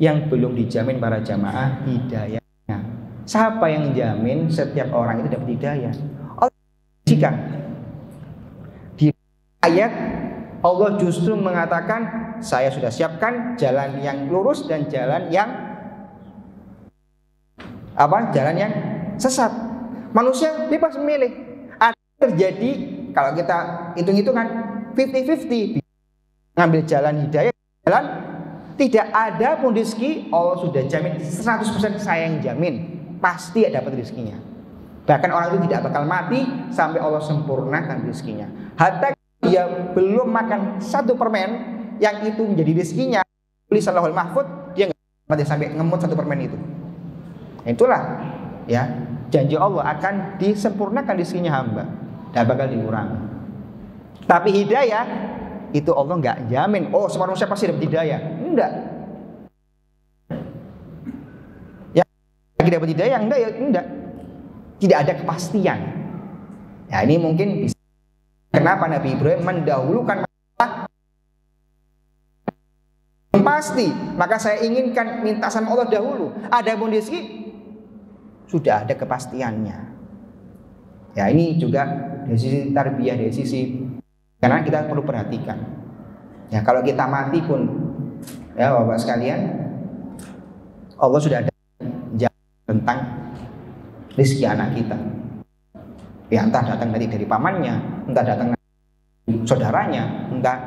yang belum dijamin para jamaah hidayahnya. Siapa yang jamin setiap orang itu dapat hidayah? Allah. Jika di ayat Allah justru mengatakan, saya sudah siapkan jalan yang lurus dan jalan yang apa? Jalan yang sesat. Manusia bebas memilih. Ada terjadi kalau kita hitung-hitungan 50-50, ngambil jalan hidayah, jalan tidak ada pun rezeki. Allah sudah jamin 100% saya yang jamin pasti dapat rezekinya. Bahkan orang itu tidak bakal mati sampai Allah sempurnakan rezekinya. Hatta dia belum makan satu permen yang itu menjadi rezekinya, tulis Allahul Mahfud, dia nggak mati sampai ngemut satu permen itu. Nah, itulah ya janji Allah akan disempurnakan rezekinya hamba, tidak bakal dikurangi. Tapi hidayah itu Allah nggak jamin. Oh, semua manusia pasti dapat hidayah. Enggak. Ya, lagi dapat hidayah enggak ya enggak. Tidak ada kepastian. Ya, ini mungkin bisa. Kenapa Nabi Ibrahim mendahulukan masalah pasti, maka saya inginkan minta sama Allah dahulu. Ada pun rezeki sudah ada kepastiannya. Ya, ini juga dari sisi tarbiyah, dari sisi karena kita perlu perhatikan. Ya, kalau kita mati pun, ya Bapak sekalian, Allah sudah ada tentang rezeki anak kita. Ya, entah datang dari pamannya, entah datang dari saudaranya, entah.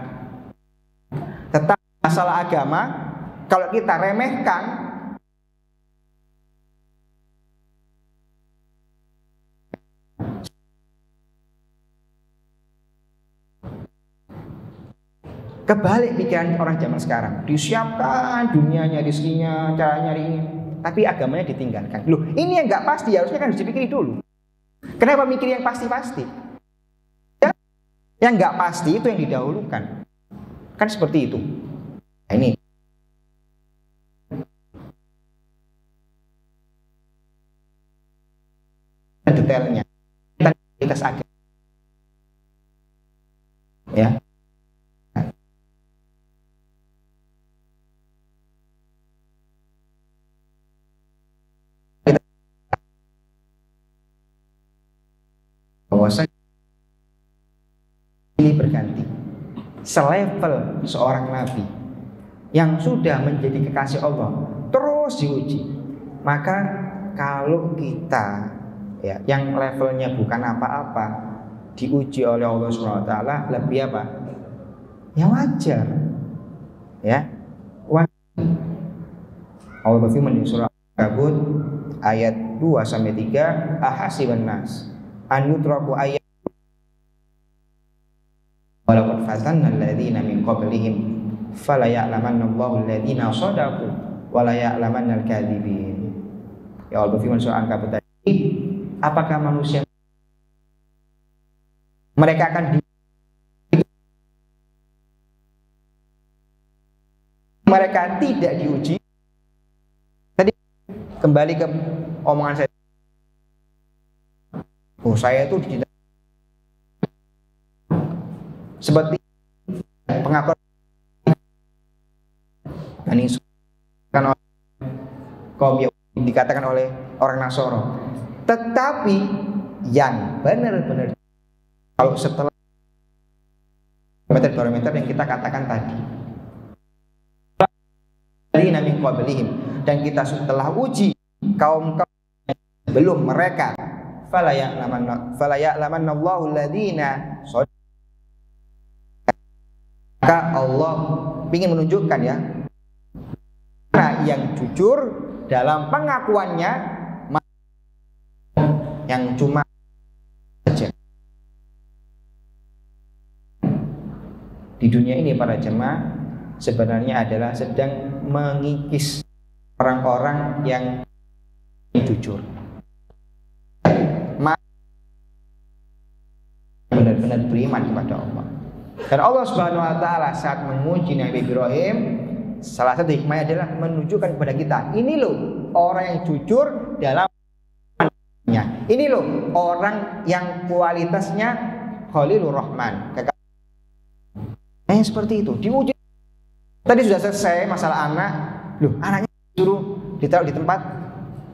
Tetap masalah agama, kalau kita remehkan, Kebalik pikiran orang zaman sekarang, disiapkan dunianya, rezekinya, cara nyari ini, tapi agamanya ditinggalkan. Loh, ini yang nggak pasti, harusnya kan harus dipikiri dulu. Kenapa mikir yang pasti-pasti? Ya, yang nggak pasti itu yang didahulukan. Kan seperti itu. Nah, ini detailnya. Kita agama. Ya. Bahwasanya ini berganti. Selevel seorang nabi yang sudah menjadi kekasih Allah terus diuji. Maka kalau kita ya yang levelnya bukan apa-apa diuji oleh Allah Subhanahu wa taala, lebih apa? Ya wajar. Ya. Wajar. Allah berfirman di surah Al-Ankabut ayat 2 sampai 3, ahasiban nas an yutraku ayat walaqad fatanna alladziina min qablihim fala ya'lamanna Allahu alladziina shadaqu wa la ya'lamanna al-kadzibin. Ya Allah berfirman surah Al-Ankabut tadi, apakah manusia mereka akan mereka tidak diuji? Tadi kembali ke omongan saya. Oh, saya itu tidak seperti pengakuan dan ini kan kaum Yahudi dikatakan oleh orang Nasoro. Tetapi yang benar-benar kalau setelah barometer yang kita katakan tadi, dan kita setelah uji kaum belum mereka, fala ya'lamanna Allahu alladziina shadaqu. Maka Allah ingin menunjukkan ya, yang jujur dalam pengakuannya, yang cuma saja. Di dunia ini para jemaah sebenarnya adalah sedang mengikis orang-orang yang jujur, benar-benar beriman kepada Allah. Dan Allah Subhanahu wa taala saat menguji Nabi Ibrahim, salah satu hikmahnya adalah menunjukkan kepada kita, ini loh orang yang jujur dalam imannya. Ini loh orang yang kualitasnya Khalilur Rahman. Seperti itu. Diuji. Tadi sudah selesai masalah anak. Loh, anaknya disuruh ditaruh di tempat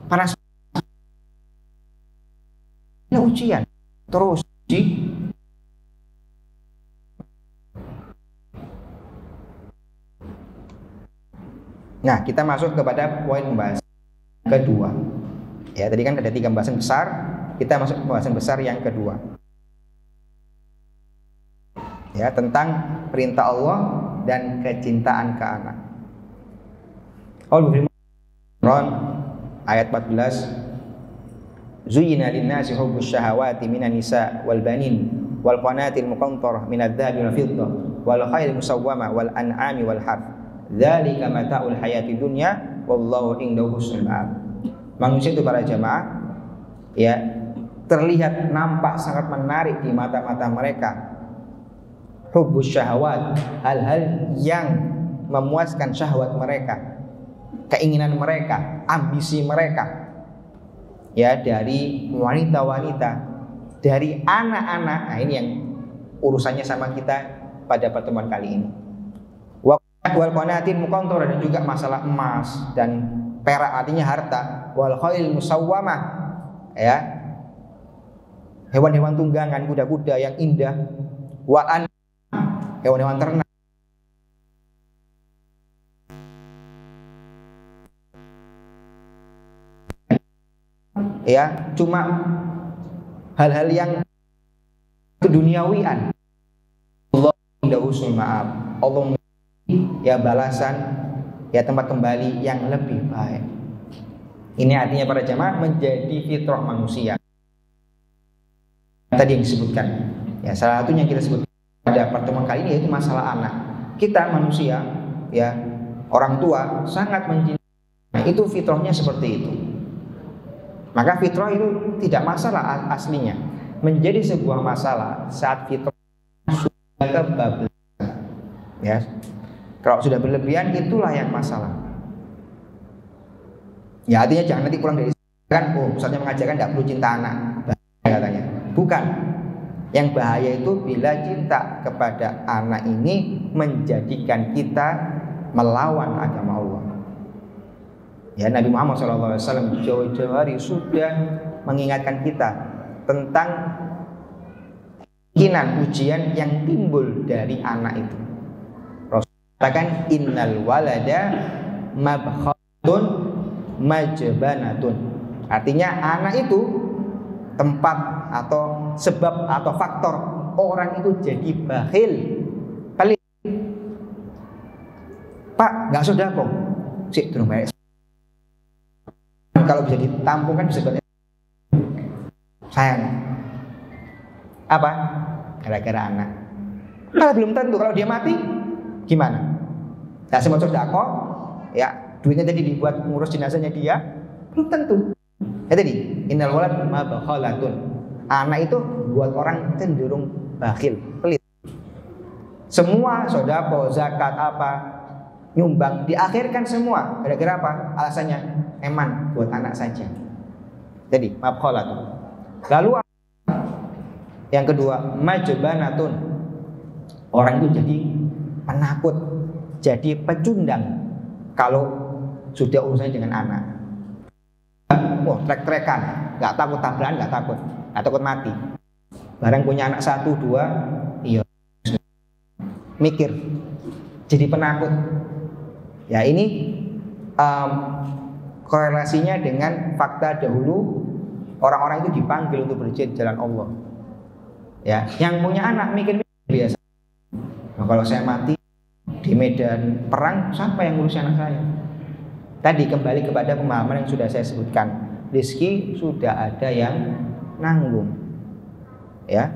panas. Ini ujian. Terus uji. Nah, kita masuk kepada poin pembahasan kedua. Ya, tadi kan ada 3 pembahasan besar, kita masuk ke pembahasan besar yang kedua. Ya, tentang perintah Allah dan kecintaan ke anak. Allah berfirman ayat 14, Zuyyina lin-nasi hubbus syahawati minan nisa wal banin wal qanatil muqantarah minadh dhahabi wal fiddah wal khailil musawwamah wal an'ami wal harth. Dzalika mata'ul hayati dunya wallahu indahu husnul ma'ab. Manusia itu para jemaah ya terlihat nampak sangat menarik di mata-mata mereka. Hubbus syahawat, hal-hal yang memuaskan syahwat mereka, keinginan mereka, ambisi mereka. Ya, dari wanita-wanita, dari anak-anak. Nah, ini yang urusannya sama kita pada pertemuan kali ini. Wal qanatin muqantarah, dan juga masalah emas dan perak, artinya harta. Wal khail musawwamah, ya, hewan-hewan tunggangan, kuda-kuda yang indah. Wal hewan-hewan ternak. Ya, cuma hal-hal yang keduniawian. Allah indahu husnul ma'ab. Allah ya balasan, ya tempat kembali yang lebih baik. Ini artinya para jamaah menjadi fitrah manusia. Tadi yang disebutkan, ya salah satunya yang kita sebut pada pertemuan kali ini yaitu masalah anak. kita manusia, ya, orang tua sangat mencintai, itu fitrahnya seperti itu. Maka fitrah itu tidak masalah aslinya. Menjadi sebuah masalah saat fitrah sudah kebablasan, ya. Kalau sudah berlebihan itulah yang masalah. Ya, artinya jangan nanti pulang dari kan, misalnya mengajarkan tidak perlu cinta anak, bahaya katanya. Bukan. Yang bahaya itu bila cinta kepada anak ini menjadikan kita melawan agama Allah. Ya, Nabi Muhammad SAW jauh-jauh hari sudah mengingatkan kita tentang kemungkinan ujian yang timbul dari anak itu. Rasul katakan innal walada mabkhatun majbanatun. Artinya anak itu tempat atau sebab atau faktor orang itu jadi bakhil, pelit. Pak, nggak sedekah, sik durung bayar. Kalau bisa ditampung kan bisa banyak. Sayang. Apa? Gara-gara anak. Kalau belum tentu, kalau dia mati gimana? Nah, semua sedekah, ya duitnya tadi dibuat ngurus jenazahnya dia, belum tentu. Ya tadi, innal walad mabkhalatun. Anak itu buat orang cenderung bakhil, pelit. Semua sedekah, zakat apa, nyumbang diakhirkan semua. Gara-gara apa? Alasannya eman buat anak saja. Jadi mabkhalatun. Lalu yang kedua, majbanatun. Orang itu jadi penakut, jadi pecundang kalau sudah urusannya dengan anak. Wah, trek-trekan, nggak takut tabrakan, nggak takut mati. Barang punya anak 1, 2, iya, mikir, jadi penakut. Ya ini korelasinya dengan fakta dahulu orang-orang itu dipanggil untuk berjihad di jalan Allah. Ya, yang punya anak mikir biasa. Nah, kalau saya mati di medan perang, siapa yang ngurus anak saya? Tadi kembali kepada pemahaman yang sudah saya sebutkan. Rizki sudah ada yang nanggung. Ya.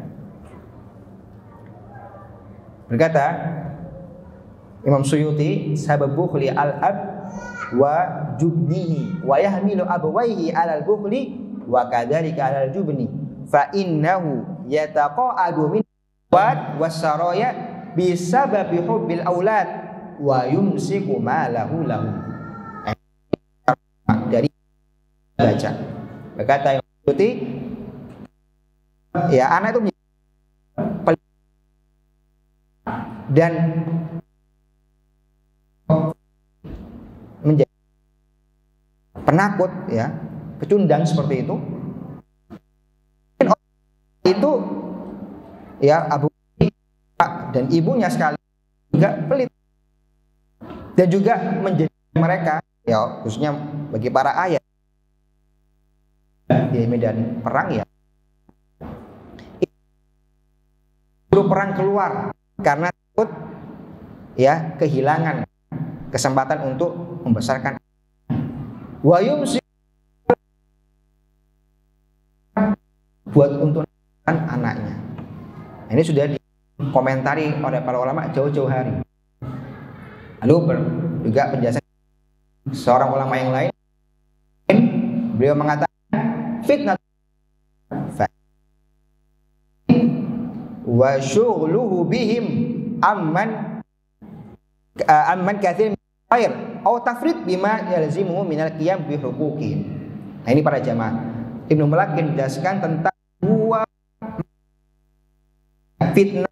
Berkata Imam Suyuti, sababu khuli al-ab wa jubnihi wa yahmilu abawaihi alal bukhli wa kadzalika alal jubni fa innahu yataqa'adu min wad wasaraya bisababi hubbil aulad wa yumsiku malahu lahu. Dari baca berkata yang Suyuti, ya anak itu dan menjadi penakut, ya, pecundang seperti itu. Itu ya Abu dan ibunya sekali juga pelit dan juga menjadi mereka, ya khususnya bagi para ayah di medan perang, ya suruh perang keluar karena takut, ya, kehilangan kesempatan untuk membesarkan. Wayum buat untuk anaknya. Ini sudah dikomentari oleh para ulama jauh-jauh hari. Lalu juga penjelasan seorang ulama yang lain, beliau mengatakan fitnah wa syughluhu bihim amman katsir min khair au tafrid bima yalzimuhu minal qiyam bi huquqihim. Nah, ini para jamaah, Ibnu Mulakin menjelaskan tentang dua fitnah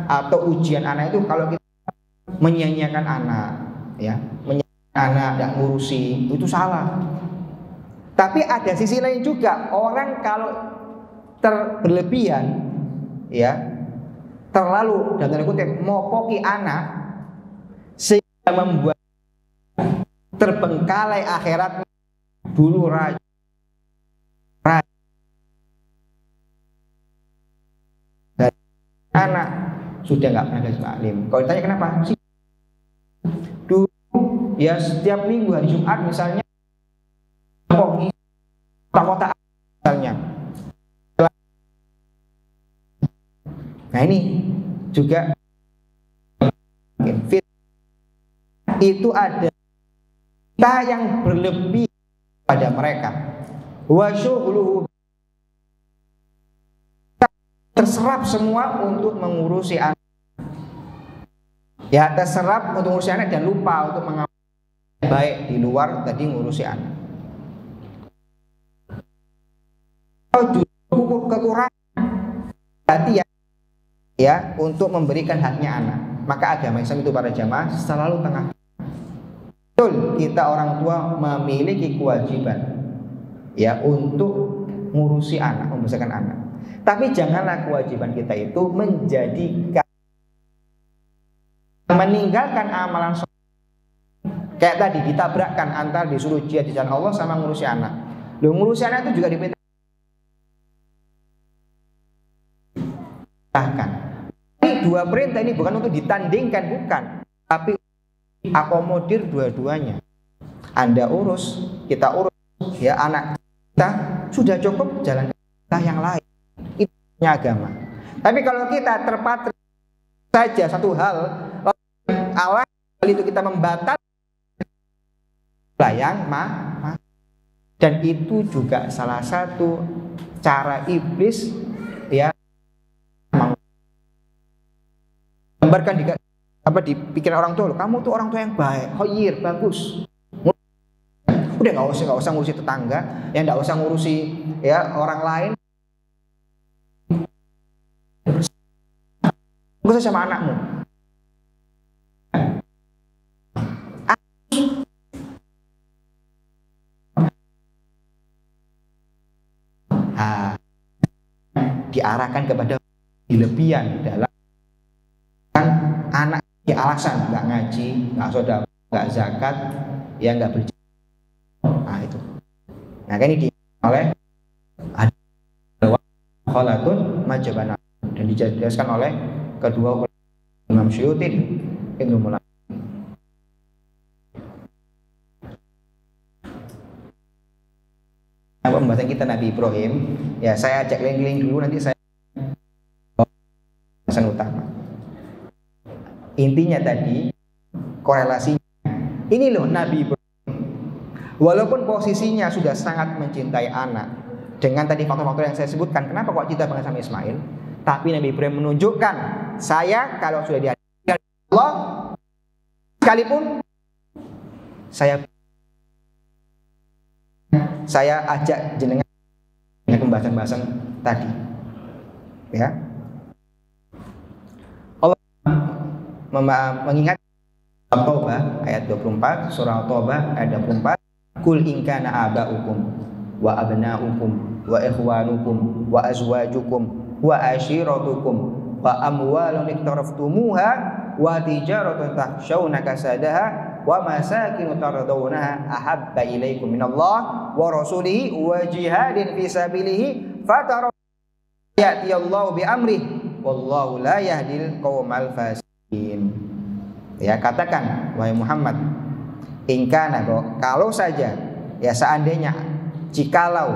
atau ujian anak itu. Kalau kita menyia-nyiakan anak, ya, menyia-nyiakan anak, tidak ngurusi, itu salah. Tapi ada sisi lain juga, orang kalau berlebihan, ya, terlalu dan tanda kutip mopoki anak sehingga membuat terbengkalai akhirat, bulu raja dan anak sudah nggak pernah jadi alim. Kalau ditanya kenapa sih, dulu ya setiap minggu hari Jumat misalnya kota misalnya Nah ini juga itu ada kita yang berlebih pada mereka. Wa syughluhu, terserap semua untuk mengurusi anak. Ya, terserap untuk mengurusi anak dan lupa untuk mengamalkan baik di luar tadi ngurusi anak. Kalau kekurangan hati ya untuk memberikan haknya anak, maka agama Islam itu para jamaah selalu tengah. Betul, kita orang tua memiliki kewajiban ya untuk ngurusi anak, membesarkan anak. Tapi janganlah kewajiban kita itu menjadikan meninggalkan amalan soleh. Kayak tadi ditabrakkan antara disuruh jihad di jalan Allah sama ngurusi anak. Loh, ngurusi anak itu juga diperintahkan. Ini dua perintah ini bukan untuk ditandingkan, bukan, tapi akomodir dua-duanya. Anda urus, kita urus, ya anak kita sudah cukup, jalan kita yang lain. Itu agama. Tapi kalau kita terpatri saja satu hal, awal itu kita membatalkan yang dan itu juga salah satu cara iblis ya gambarkan di pikiran orang tua. Kamu tuh orang tua yang baik, khair, bagus. Udah nggak usah ngurusi tetangga, ya nggak usah ngurusi ya orang lain. Nggak usah sama anakmu. Diarahkan kepada kelebihan dalam anak ya alasan nggak ngaji, nggak sedekah, nggak zakat, ya nggak berjihad. Nah itu. Nah kan ini oleh kholatun majabana dan dijelaskan oleh kedua Imam Syuuti Ibnu Mulay. Pembahasan kita Nabi Ibrahim, ya saya ajak keliling-keliling dulu, nanti saya pembahasan utama. Intinya tadi korelasinya ini loh, Nabi Ibrahim walaupun posisinya sudah sangat mencintai anak dengan tadi faktor-faktor yang saya sebutkan, kenapa kok cinta banget sama Ismail, tapi Nabi Ibrahim menunjukkan, saya kalau sudah dihadirkan Allah sekalipun saya ajak jenengan dengan pembahasan-pembahasan tadi ya. Allah mengingat At-Taubah ayat 24, surah At-Taubah ayat 24, kul in kana aba'ukum wa abna'ukum wa ikhwanukum wa azwajukum wa ashiratukum wa amwalun iktaraftumuha wa tijaratun takhshawna kasadaha wa masakin tardawnaha ahabba ilaikum minallah wa rasulihi wa jihadin fi sabilihi fatara ya'ti Allah bi amrih wallahu la yahdil qaumal fasiqin. Ya, katakan wahai Muhammad, ingkana, kalau saja ya seandainya, jikalau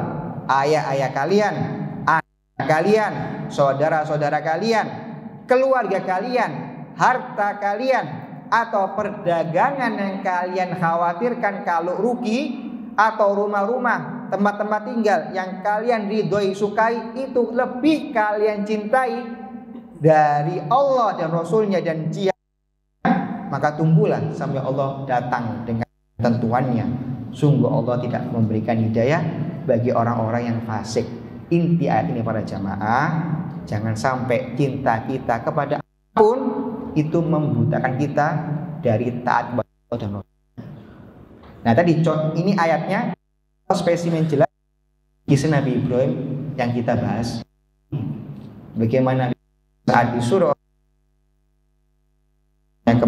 ayah-ayah kalian, anak kalian, saudara-saudara kalian, keluarga kalian, harta kalian, atau perdagangan yang kalian khawatirkan kalau rugi, atau rumah-rumah, tempat-tempat tinggal yang kalian ridhoi, sukai, itu lebih kalian cintai dari Allah dan Rasulnya dan jihad, maka tunggulah sampai Allah datang dengan tentuannya. Sungguh Allah tidak memberikan hidayah bagi orang-orang yang fasik. Inti ayat ini para jamaah, jangan sampai cinta kita kepada apapun itu membutakan kita dari taat kepada Allah dan Rasul. Nah tadi ini ayatnya spesimen jelas kisah Nabi Ibrahim yang kita bahas. Bagaimana saat disuruh yang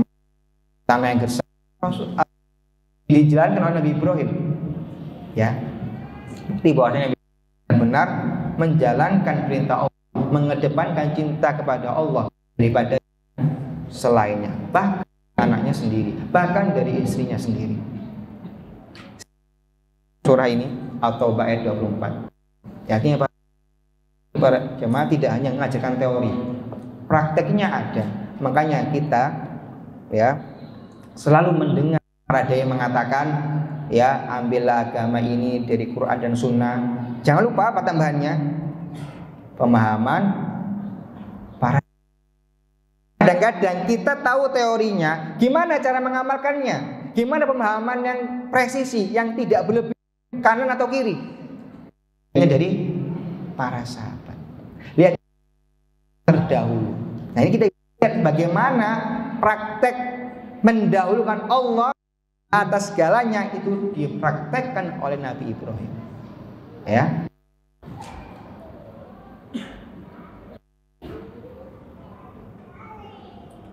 gersam dijalankan oleh Nabi Ibrahim, ya, bukti bahwasanya Nabi benar menjalankan perintah Allah, mengedepankan cinta kepada Allah daripada selainnya, bahkan anaknya sendiri, bahkan dari istrinya sendiri. Surah ini atau ayat 24, artinya para jemaah tidak hanya mengajarkan teori, prakteknya ada. Makanya kita ya selalu mendengar ada yang mengatakan ya ambillah agama ini dari Quran dan Sunnah. Jangan lupa apa tambahannya? Pemahaman para. Kadang-kadang kita tahu teorinya, gimana cara mengamalkannya? Gimana pemahaman yang presisi, yang tidak berlebih kanan atau kiri? Ini dari para sahabat. Lihat terdahulu. Nah ini kita lihat bagaimana praktek mendahulukan Allah atas segalanya itu dipraktekkan oleh Nabi Ibrahim. Ya.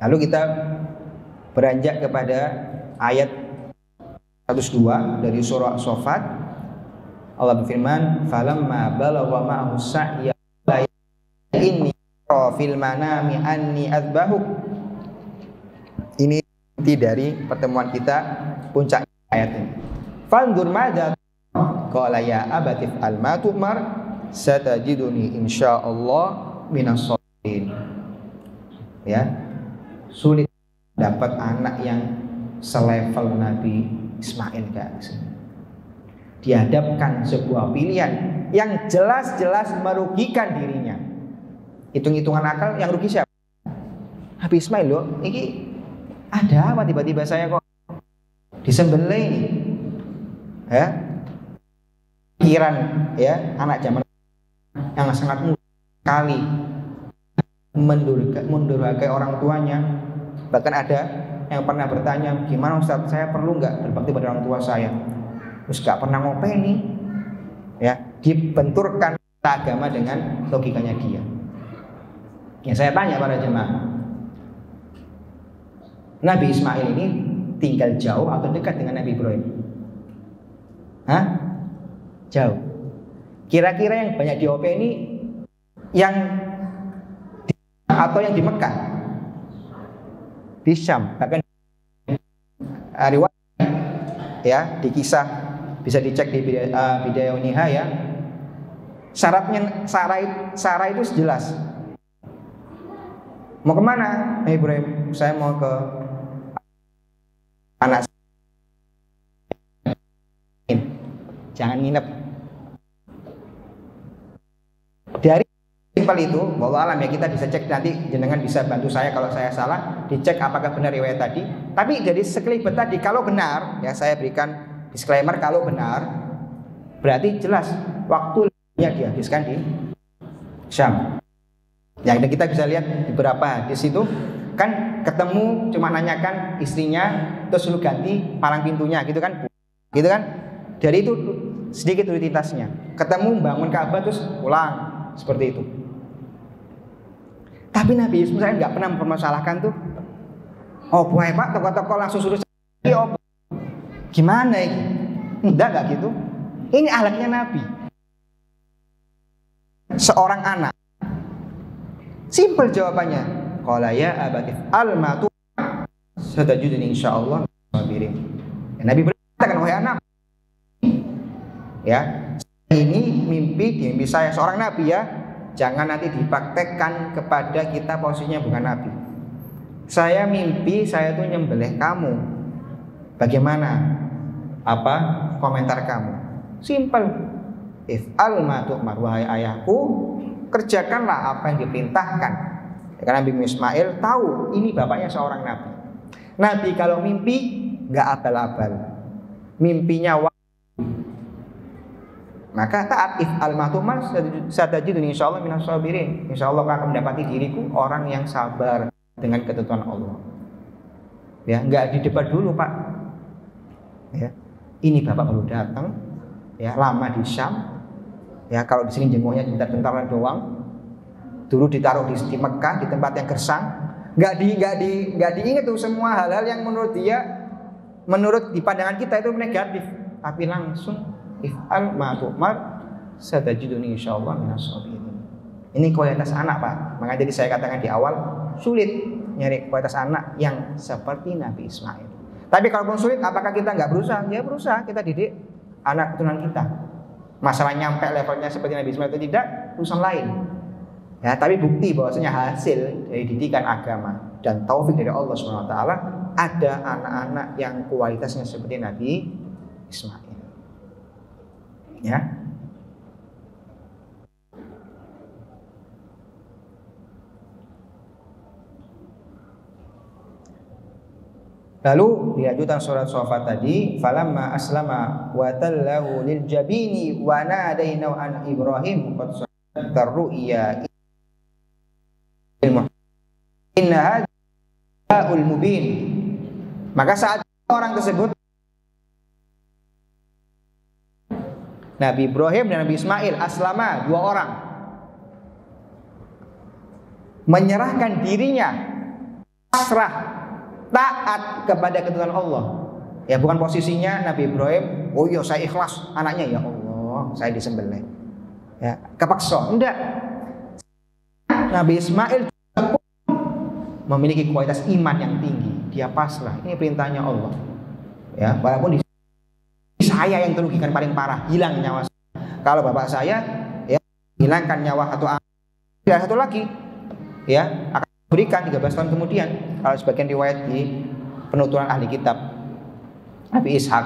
Lalu kita beranjak kepada ayat 102 dari surah Shofat. Allah berfirman, "Falamma balagha ma'ahu sa'ya inni fil manami anni adzbahuk." Ini inti dari pertemuan kita, puncak ayat ini. Fanzur madza qala ya abati fa'al ma tu'mar satajiduni insyaallah minas sholihin. Ya. Sulit dapat anak yang selevel Nabi Ismail guys. Dihadapkan sebuah pilihan yang jelas-jelas merugikan dirinya. Hitung-hitungan akal yang rugi siapa? Nabi Ismail loh. Ini ada apa tiba-tiba saya kok disembelih ini? Ya. Pikiran ya anak zaman yang sangat muda sekali mendurhakai orang tuanya. Bahkan ada yang pernah bertanya, gimana Ustaz, saya perlu nggak berbakti pada orang tua saya? Terus nggak pernah ngopeni, ya dibenturkan agama dengan logikanya dia. Ya saya tanya pada jemaah, Nabi Ismail ini tinggal jauh atau dekat dengan Nabi Ibrahim? Hah? Jauh. Kira-kira yang banyak diopeni yang atau yang di Mekah, di Syam, bahkan riwayat ya di kisah bisa dicek di Bidayah wa Nihayah. Syaratnya Sarah itu jelas. Mau kemana? Ibrahim, saya mau ke anak. Jangan nginep. Dari simpel itu, bahwa alam ya kita bisa cek nanti, jenengan bisa bantu saya kalau saya salah, dicek apakah benar riwayat tadi. Tapi dari sekelibet tadi, kalau benar, ya saya berikan disclaimer, kalau benar, berarti jelas waktunya dihabiskan di Syam. Ya kita bisa lihat beberapa hadis itu kan ketemu cuma nanyakan istrinya, terus lu ganti palang pintunya, gitu kan? Dari itu sedikit rutinitasnya. Ketemu bangun Ka'bah terus pulang, seperti itu. Tapi Nabi Ismail nggak pernah mempermasalahkan tuh. Oh boleh Pak, tokoh-tokoh langsung suruh saya. Oh, gimana ini? Enggak gitu. Ini akhlaknya Nabi. Seorang anak. Simpel jawabannya. Qala ya abati al-matu satajuduni insyaallah sabirin. Nabi berkata, wahai anak, ya ini mimpi saya seorang nabi ya. Jangan nanti dipraktekkan kepada kita posisinya bukan nabi. Saya mimpi saya tuh nyembelih kamu. Bagaimana? Apa komentar kamu? Simpel. If'al ma tu'mar, wahai ayahku, kerjakanlah apa yang diperintahkan. Karena Nabi Ismail tahu ini bapaknya seorang nabi. Nabi kalau mimpi nggak abal-abal. Mimpinya maka taat if'al ma tu'mar satajiduni insyaallah minas sabirin. Insyaallah kau akan mendapati diriku orang yang sabar dengan ketentuan Allah. Ya, enggak di debat dulu, Pak. Ya. Ini Bapak baru datang, ya, lama di Syam. Ya, kalau di sini jenguknya bentar-bentar doang. Dulu ditaruh di Mekah di tempat yang gersang. Enggak diingat tuh semua hal-hal yang menurut dia, menurut di pandangan kita itu negatif, tapi langsung if'al ma tu'mar satajiduni insyaallah minas sabirin. Ini kualitas anak, Pak. Makanya jadi saya katakan di awal, sulit nyari kualitas anak yang seperti Nabi Ismail. Tapi kalaupun sulit, apakah kita nggak berusaha? Ya berusaha, kita didik anak keturunan kita. Masalah nyampe levelnya seperti Nabi Ismail itu tidak, urusan lain. Ya, tapi bukti bahwasanya hasil dari didikan agama dan taufik dari Allah Subhanahu wa taala ada anak-anak yang kualitasnya seperti Nabi Ismail. Ya. Lalu dilanjutkan surat Shafat tadi, falamma aslama wa tallahu lil jabini wa nadainahu an Ibrahim qad sadaqta ru'ya inna hadzal mubin. Maka saat orang tersebut Nabi Ibrahim dan Nabi Ismail aslama, dua orang menyerahkan dirinya, pasrah, taat kepada ketentuan Allah. Ya, bukan posisinya Nabi Ibrahim, oh iya saya ikhlas anaknya, ya Allah saya disembelih, ya kepaksa. Enggak. Nabi Ismail memiliki kualitas iman yang tinggi, dia pasrah. Ini perintahnya Allah. Ya, walaupun saya yang terugikan paling parah, hilang nyawa saya. Kalau bapak saya ya hilangkan nyawa atau tidak satu lagi, ya akan berikan 13 tahun kemudian. Kalau sebagian riwayat di penuturan ahli kitab Nabi Ishak.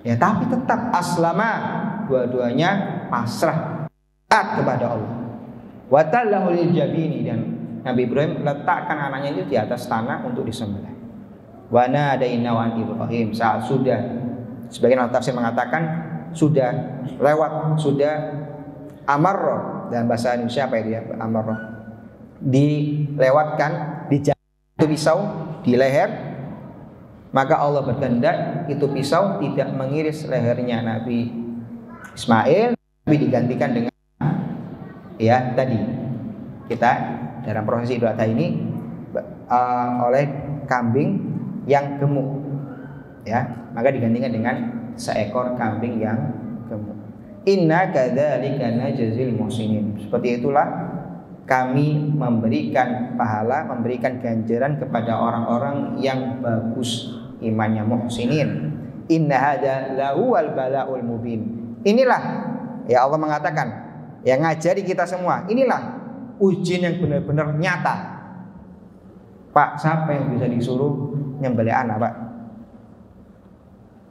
Ya, tapi tetap aslama, dua-duanya pasrah taat kepada Allah. Wa tallahu lil jabini, dan Nabi Ibrahim letakkan anaknya itu di atas tanah untuk disembelih. Wa nadainahu an Ibrahim, saat sudah, sebagian ahli tafsir mengatakan sudah lewat, sudah amarro, dan bahasa Indonesia apa itu ya, amarro, dilewatkan, dijatuh pisau di leher, maka Allah berkehendak itu pisau tidak mengiris lehernya Nabi Ismail, tapi digantikan dengan ya tadi kita dalam prosesi Idul Adha ini oleh kambing yang gemuk, ya maka digantikan dengan seekor kambing yang gemuk. Inna kadzalika najzil muhsinin, seperti itulah kami memberikan pahala, memberikan ganjaran kepada orang-orang yang bagus imannya, muhsinin. Inna hadza lahuwal balaul mubin. Inilah ya Allah mengatakan, yang ngajari kita semua, inilah ujian yang benar-benar nyata. Pak, siapa yang bisa disuruh nyembelih anak, Pak?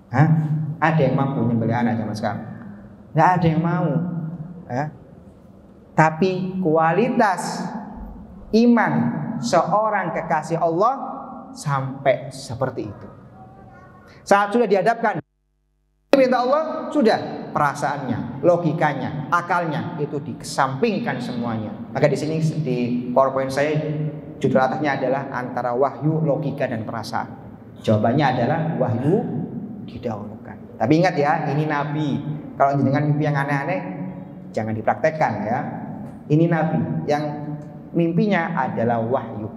Hah? Ada yang mampu nyembelih anak zaman sekarang? Nggak ada yang mau. Ya. Tapi kualitas iman seorang kekasih Allah sampai seperti itu. Saat sudah dihadapkan perintah Allah, sudah perasaannya, logikanya, akalnya itu dikesampingkan semuanya. Maka di sini di PowerPoint saya judul atasnya adalah antara wahyu, logika dan perasaan. Jawabannya adalah wahyu didahulukan. Tapi ingat ya, ini Nabi. Kalau dengan mimpi yang aneh-aneh jangan dipraktekkan ya. Ini Nabi yang mimpinya adalah wahyu.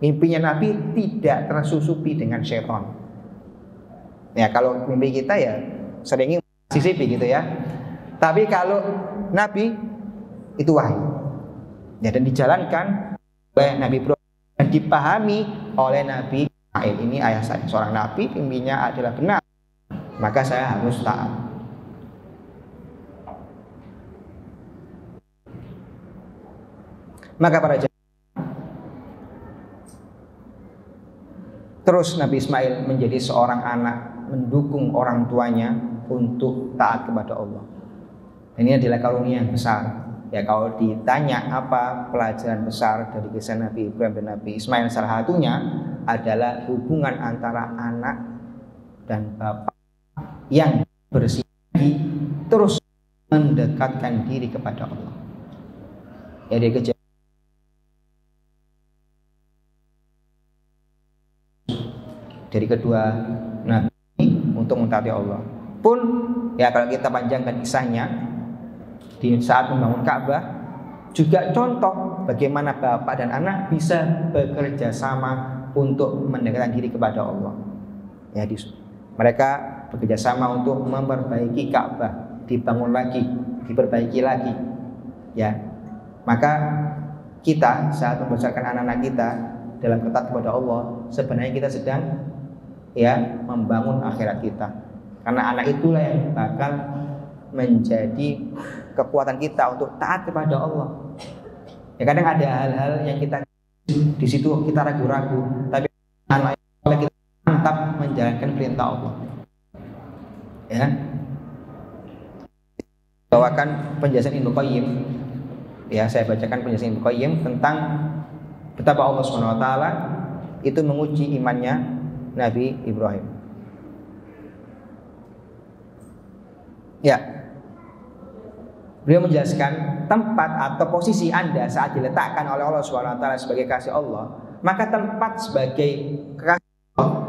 Mimpinya Nabi tidak tersusupi dengan syaitan. Ya, kalau mimpi kita ya seringnya sisipi gitu ya. Tapi kalau Nabi itu wahyu. Ya, dan dijalankan oleh Nabi Ibrahim dan dipahami oleh Nabi Ismail. Ini ayah saya, seorang Nabi, mimpinya adalah benar. Maka saya harus taat. Maka para jemaah, terus Nabi Ismail menjadi seorang anak mendukung orang tuanya untuk taat kepada Allah. Ini adalah karunia yang besar. Ya, kalau ditanya apa pelajaran besar dari kisah Nabi Ibrahim dan Nabi Ismail, salah satunya adalah hubungan antara anak dan bapak yang bersinergi terus mendekatkan diri kepada Allah. Ya, dari kejadian dari kedua nabi untuk mentaati Allah pun, ya kalau kita panjangkan kisahnya di saat membangun Ka'bah, juga contoh bagaimana bapak dan anak bisa bekerja sama untuk mendekatkan diri kepada Allah. Ya, mereka bekerja sama untuk memperbaiki Ka'bah, dibangun lagi, diperbaiki lagi. Ya, maka kita saat membesarkan anak-anak kita dalam ketat kepada Allah, sebenarnya kita sedang ya membangun akhirat kita, karena anak itulah yang bakal menjadi kekuatan kita untuk taat kepada Allah. Ya kadang ada hal-hal yang kita di situ kita ragu-ragu, tapi kita mantap menjalankan perintah Allah. Ya. Bawakan penjelasan Ibnu Qayyim. Ya, saya bacakan penjelasan Ibnu Qayyim tentang betapa Allah Subhanahu wa taala itu menguji imannya Nabi Ibrahim. Ya. Beliau menjelaskan tempat atau posisi Anda saat diletakkan oleh Allah Subhanahu wa taala sebagai kasih Allah, maka tempat sebagai kasih Allah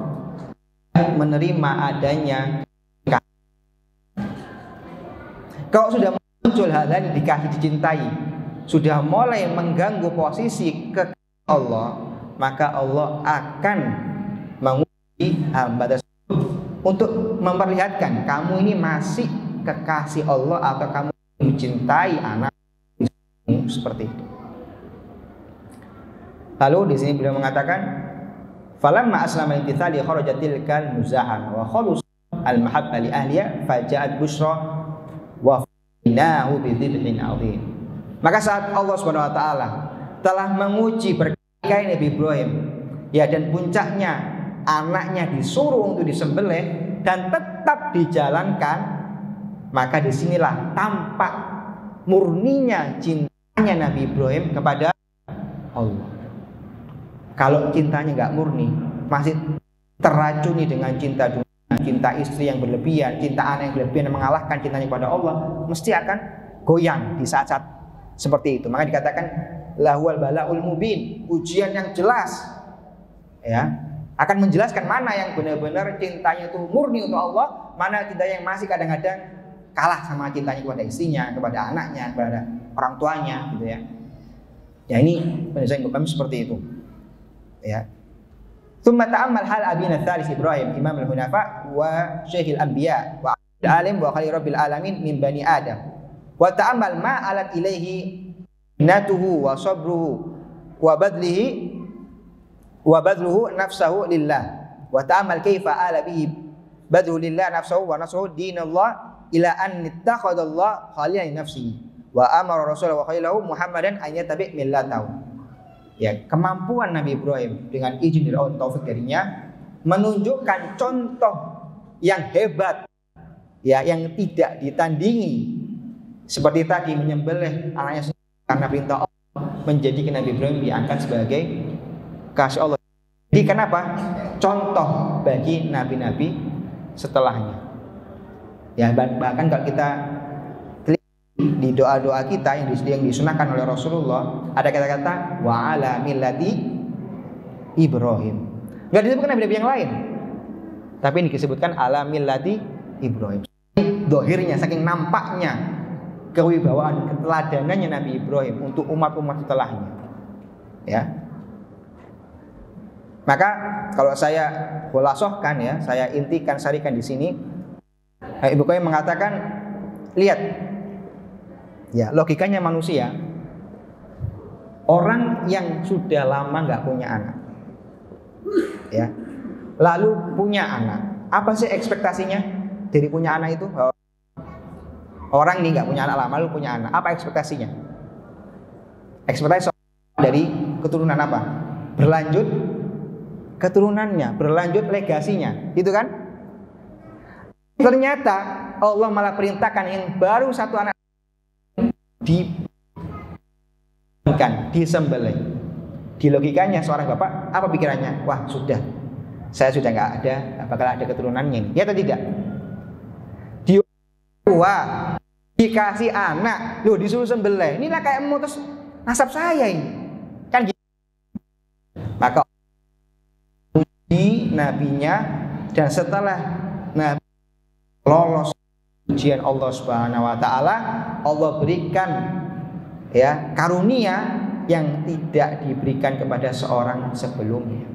menerima adanya. Kalau sudah muncul hal yang dikasih dicintai, sudah mulai mengganggu posisi ke Allah, maka Allah akan menguji hamba tersebut untuk memperlihatkan kamu ini masih kekasih Allah atau kamu mencintai anak seperti itu. Lalu di sini beliau mengatakan, falamma aslama intithali kharajatil kal muzahan wa khalus al mahabba li ahliya faja'at busyra wa finahu bi dhibhin adzim. Maka saat Allah Subhanahu wa taala telah menguji berkali-kali Nabi Ibrahim, ya, dan puncaknya anaknya disuruh untuk disembelih dan tetap dijalankan, maka disinilah tampak murninya cintanya Nabi Ibrahim kepada Allah. Kalau cintanya nggak murni, masih teracuni dengan cinta dunia, cinta istri yang berlebihan, cinta anak yang berlebihan, yang mengalahkan cintanya kepada Allah, mesti akan goyang di saat-saat seperti itu. Maka dikatakan lahwal balaul mubin, ujian yang jelas, ya, akan menjelaskan mana yang benar-benar cintanya itu murni untuk Allah, mana cinta yang masih kadang-kadang kalah sama cintanya kepada istrinya, kepada anaknya, kepada orang tuanya, gitu ya. Ya, ini penjelasan kami seperti itu. Ya. Tsumma ta'ammal hal abina tsalis Ibrahim imam al-hunafa wa syekhil anbiya wa alim wa khalil rabbil alamin min bani Adam. Wa ta'ammal ma alat ilaihi natuhu wa sabruhu wa badluhu nafsahu lillah. Wa ta'ammal kaifa ala bihi badluhu lillah nafsahu wa nasruhu dinallah ila an ittakhadallah khalilan nafsihi wa amara rasulahu wa khalilahu Muhammadan an yattabi' millatahu. Ya, kemampuan Nabi Ibrahim dengan izin dari Allah, taufik darinya, menunjukkan contoh yang hebat, ya, yang tidak ditandingi, seperti tadi menyembelih anaknya sendiri karena perintah Allah, menjadikan Nabi Ibrahim diangkat sebagai kasih Allah. Jadi kenapa? Contoh bagi nabi-nabi setelahnya. Ya, bahkan kalau kita di doa-doa kita yang disunahkan oleh Rasulullah, ada kata-kata wa ala millati Ibrahim. Enggak disebutkan nabi-nabi yang lain, tapi ini disebutkan ala millati Ibrahim. Dohirnya, saking nampaknya kewibawaan, keteladanannya Nabi Ibrahim untuk umat-umat setelahnya. Ya. Maka kalau saya khulasohkan, ya, saya intikan, sarikan di sini, Ibnu Qayyim mengatakan, lihat, ya, logikanya manusia, orang yang sudah lama nggak punya anak, ya, lalu punya anak, apa sih ekspektasinya dari punya anak itu? Orang ini nggak punya anak lama, lalu punya anak, apa ekspektasinya? Ekspektasi dari keturunan apa? Berlanjut keturunannya, berlanjut legasinya, gitu kan? Ternyata Allah malah perintahkan yang baru satu anak disembelih. Di logikanya seorang bapak, apa pikirannya? Wah, sudah, saya sudah nggak ada, bakal ada keturunannya ini. Ya atau tidak? Dikasih anak, loh, disuruh sembelih. Inilah kayak memutus nasab saya ini, kan gitu. Maka uji nabinya, dan setelah nabi lolos ujian Allah Subhanahu wa taala, Allah berikan, ya, karunia yang tidak diberikan kepada seorang sebelumnya.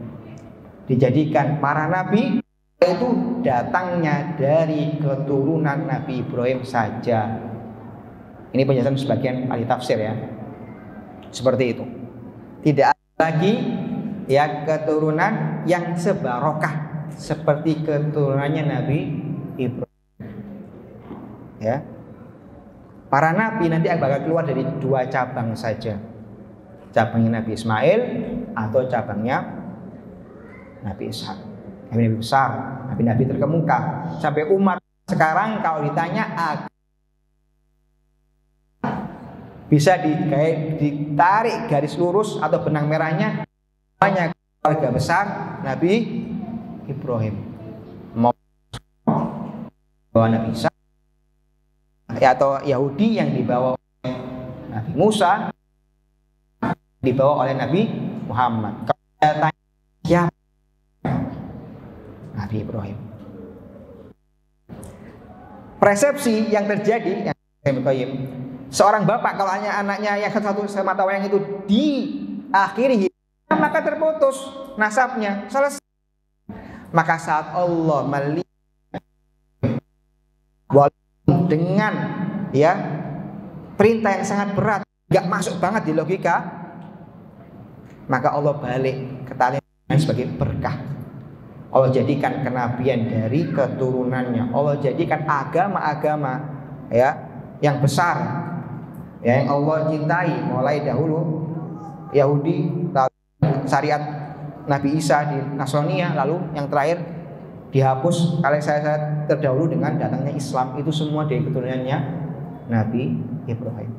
Dijadikan para nabi itu datangnya dari keturunan Nabi Ibrahim saja. Ini penjelasan sebagian ahli tafsir, ya. Seperti itu. Tidak ada lagi, ya, keturunan yang sebarokah seperti keturunannya Nabi Ibrahim. Ya. Para nabi nanti bakal keluar dari dua cabang saja. Cabangnya Nabi Ismail atau cabangnya Nabi Ishak. Nabi besar, nabi-nabi terkemuka. Sampai umat sekarang kalau ditanya bisa ditarik garis lurus atau benang merahnya, banyak keluarga besar Nabi Ibrahim. Mau bawa Nabi Isa atau Yahudi yang dibawa oleh Nabi Musa, dibawa oleh Nabi Muhammad. Kalau tanya siapa? Nabi Ibrahim. Persepsi yang terjadi, seorang bapak kalau hanya anaknya yang satu semata wayang itu diakhiri, maka terputus nasabnya, selesai. Maka saat Allah melihat dengan perintah yang sangat berat, nggak masuk banget di logika, maka Allah balik ke tali sebagai berkah. Allah jadikan kenabian dari keturunannya. Allah jadikan agama-agama yang besar yang Allah cintai, mulai dahulu Yahudi, lalu syariat Nabi Isa di Nasraniyah, lalu yang terakhir dihapus kalau saya terdahulu dengan datangnya Islam. Itu semua dari keturunannya Nabi Ibrahim.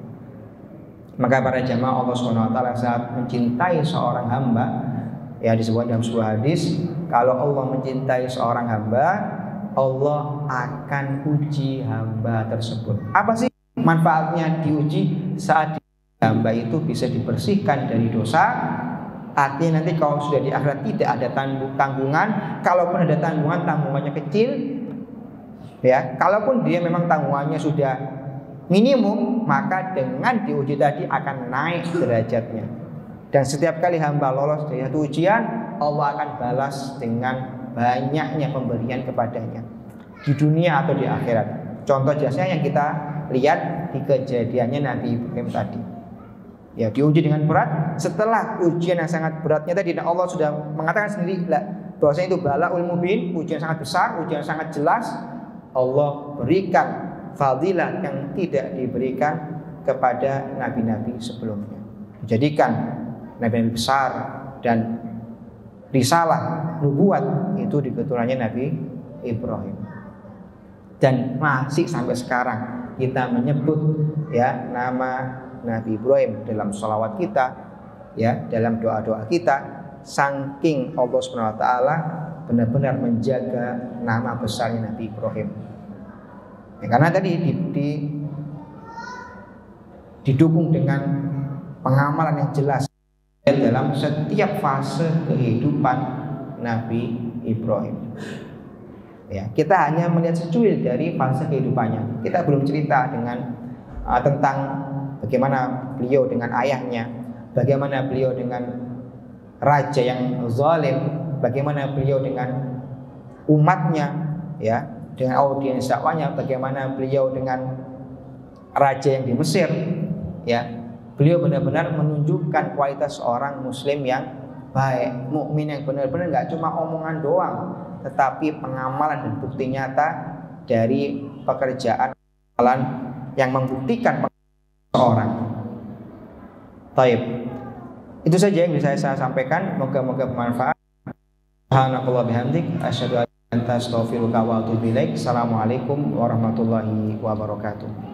Maka para jamaah Allah SWT saat mencintai seorang hamba, disebut dalam sebuah hadis, kalau Allah mencintai seorang hamba, Allah akan uji hamba tersebut. Apa sih manfaatnya diuji? Saat hamba itu bisa dibersihkan dari dosa. Artinya nanti kalau sudah di akhirat tidak ada tanggungan. Kalaupun ada tanggungan, tanggungannya kecil. Kalaupun dia memang tanggungannya sudah minimum, maka dengan diuji tadi akan naik derajatnya. Dan setiap kali hamba lolos dari satu ujian, Allah akan balas dengan banyaknya pemberian kepadanya di dunia atau di akhirat. Contoh jasanya yang kita lihat di kejadiannya Nabi Ibrahim tadi. Diuji dengan berat. Setelah ujian yang sangat beratnya tadi, Allah sudah mengatakan sendiri bahwasanya itu balaul mubin, ujian sangat besar, ujian sangat jelas. Allah berikan fadilah yang tidak diberikan kepada nabi-nabi sebelumnya. Dijadikan nabi-nabi besar dan risalah nubuat itu di keturunannya Nabi Ibrahim. Dan masih sampai sekarang kita menyebut nama Nabi Ibrahim dalam sholawat kita, dalam doa-doa kita, saking Allah SWT benar-benar menjaga nama besarnya Nabi Ibrahim. Karena tadi didukung dengan pengamalan yang jelas dalam setiap fase kehidupan Nabi Ibrahim. Kita hanya melihat secuil dari fase kehidupannya. Kita belum cerita tentang bagaimana beliau dengan ayahnya, bagaimana beliau dengan raja yang zalim, bagaimana beliau dengan umatnya, dengan audiens dakwahnya, bagaimana beliau dengan raja yang di Mesir, Beliau benar-benar menunjukkan kualitas seorang muslim yang baik, mukmin yang benar-benar nggak cuma omongan doang, tetapi pengamalan dan bukti nyata dari pekerjaan yang membuktikan seorang. Taib. Itu saja yang bisa saya sampaikan. Moga-moga bermanfaat. Subhanakallah bihamdik, asyhadu an la ilaha illa anta astaghfiruka wa atubu ilaik. Assalamualaikum warahmatullahi wabarakatuh.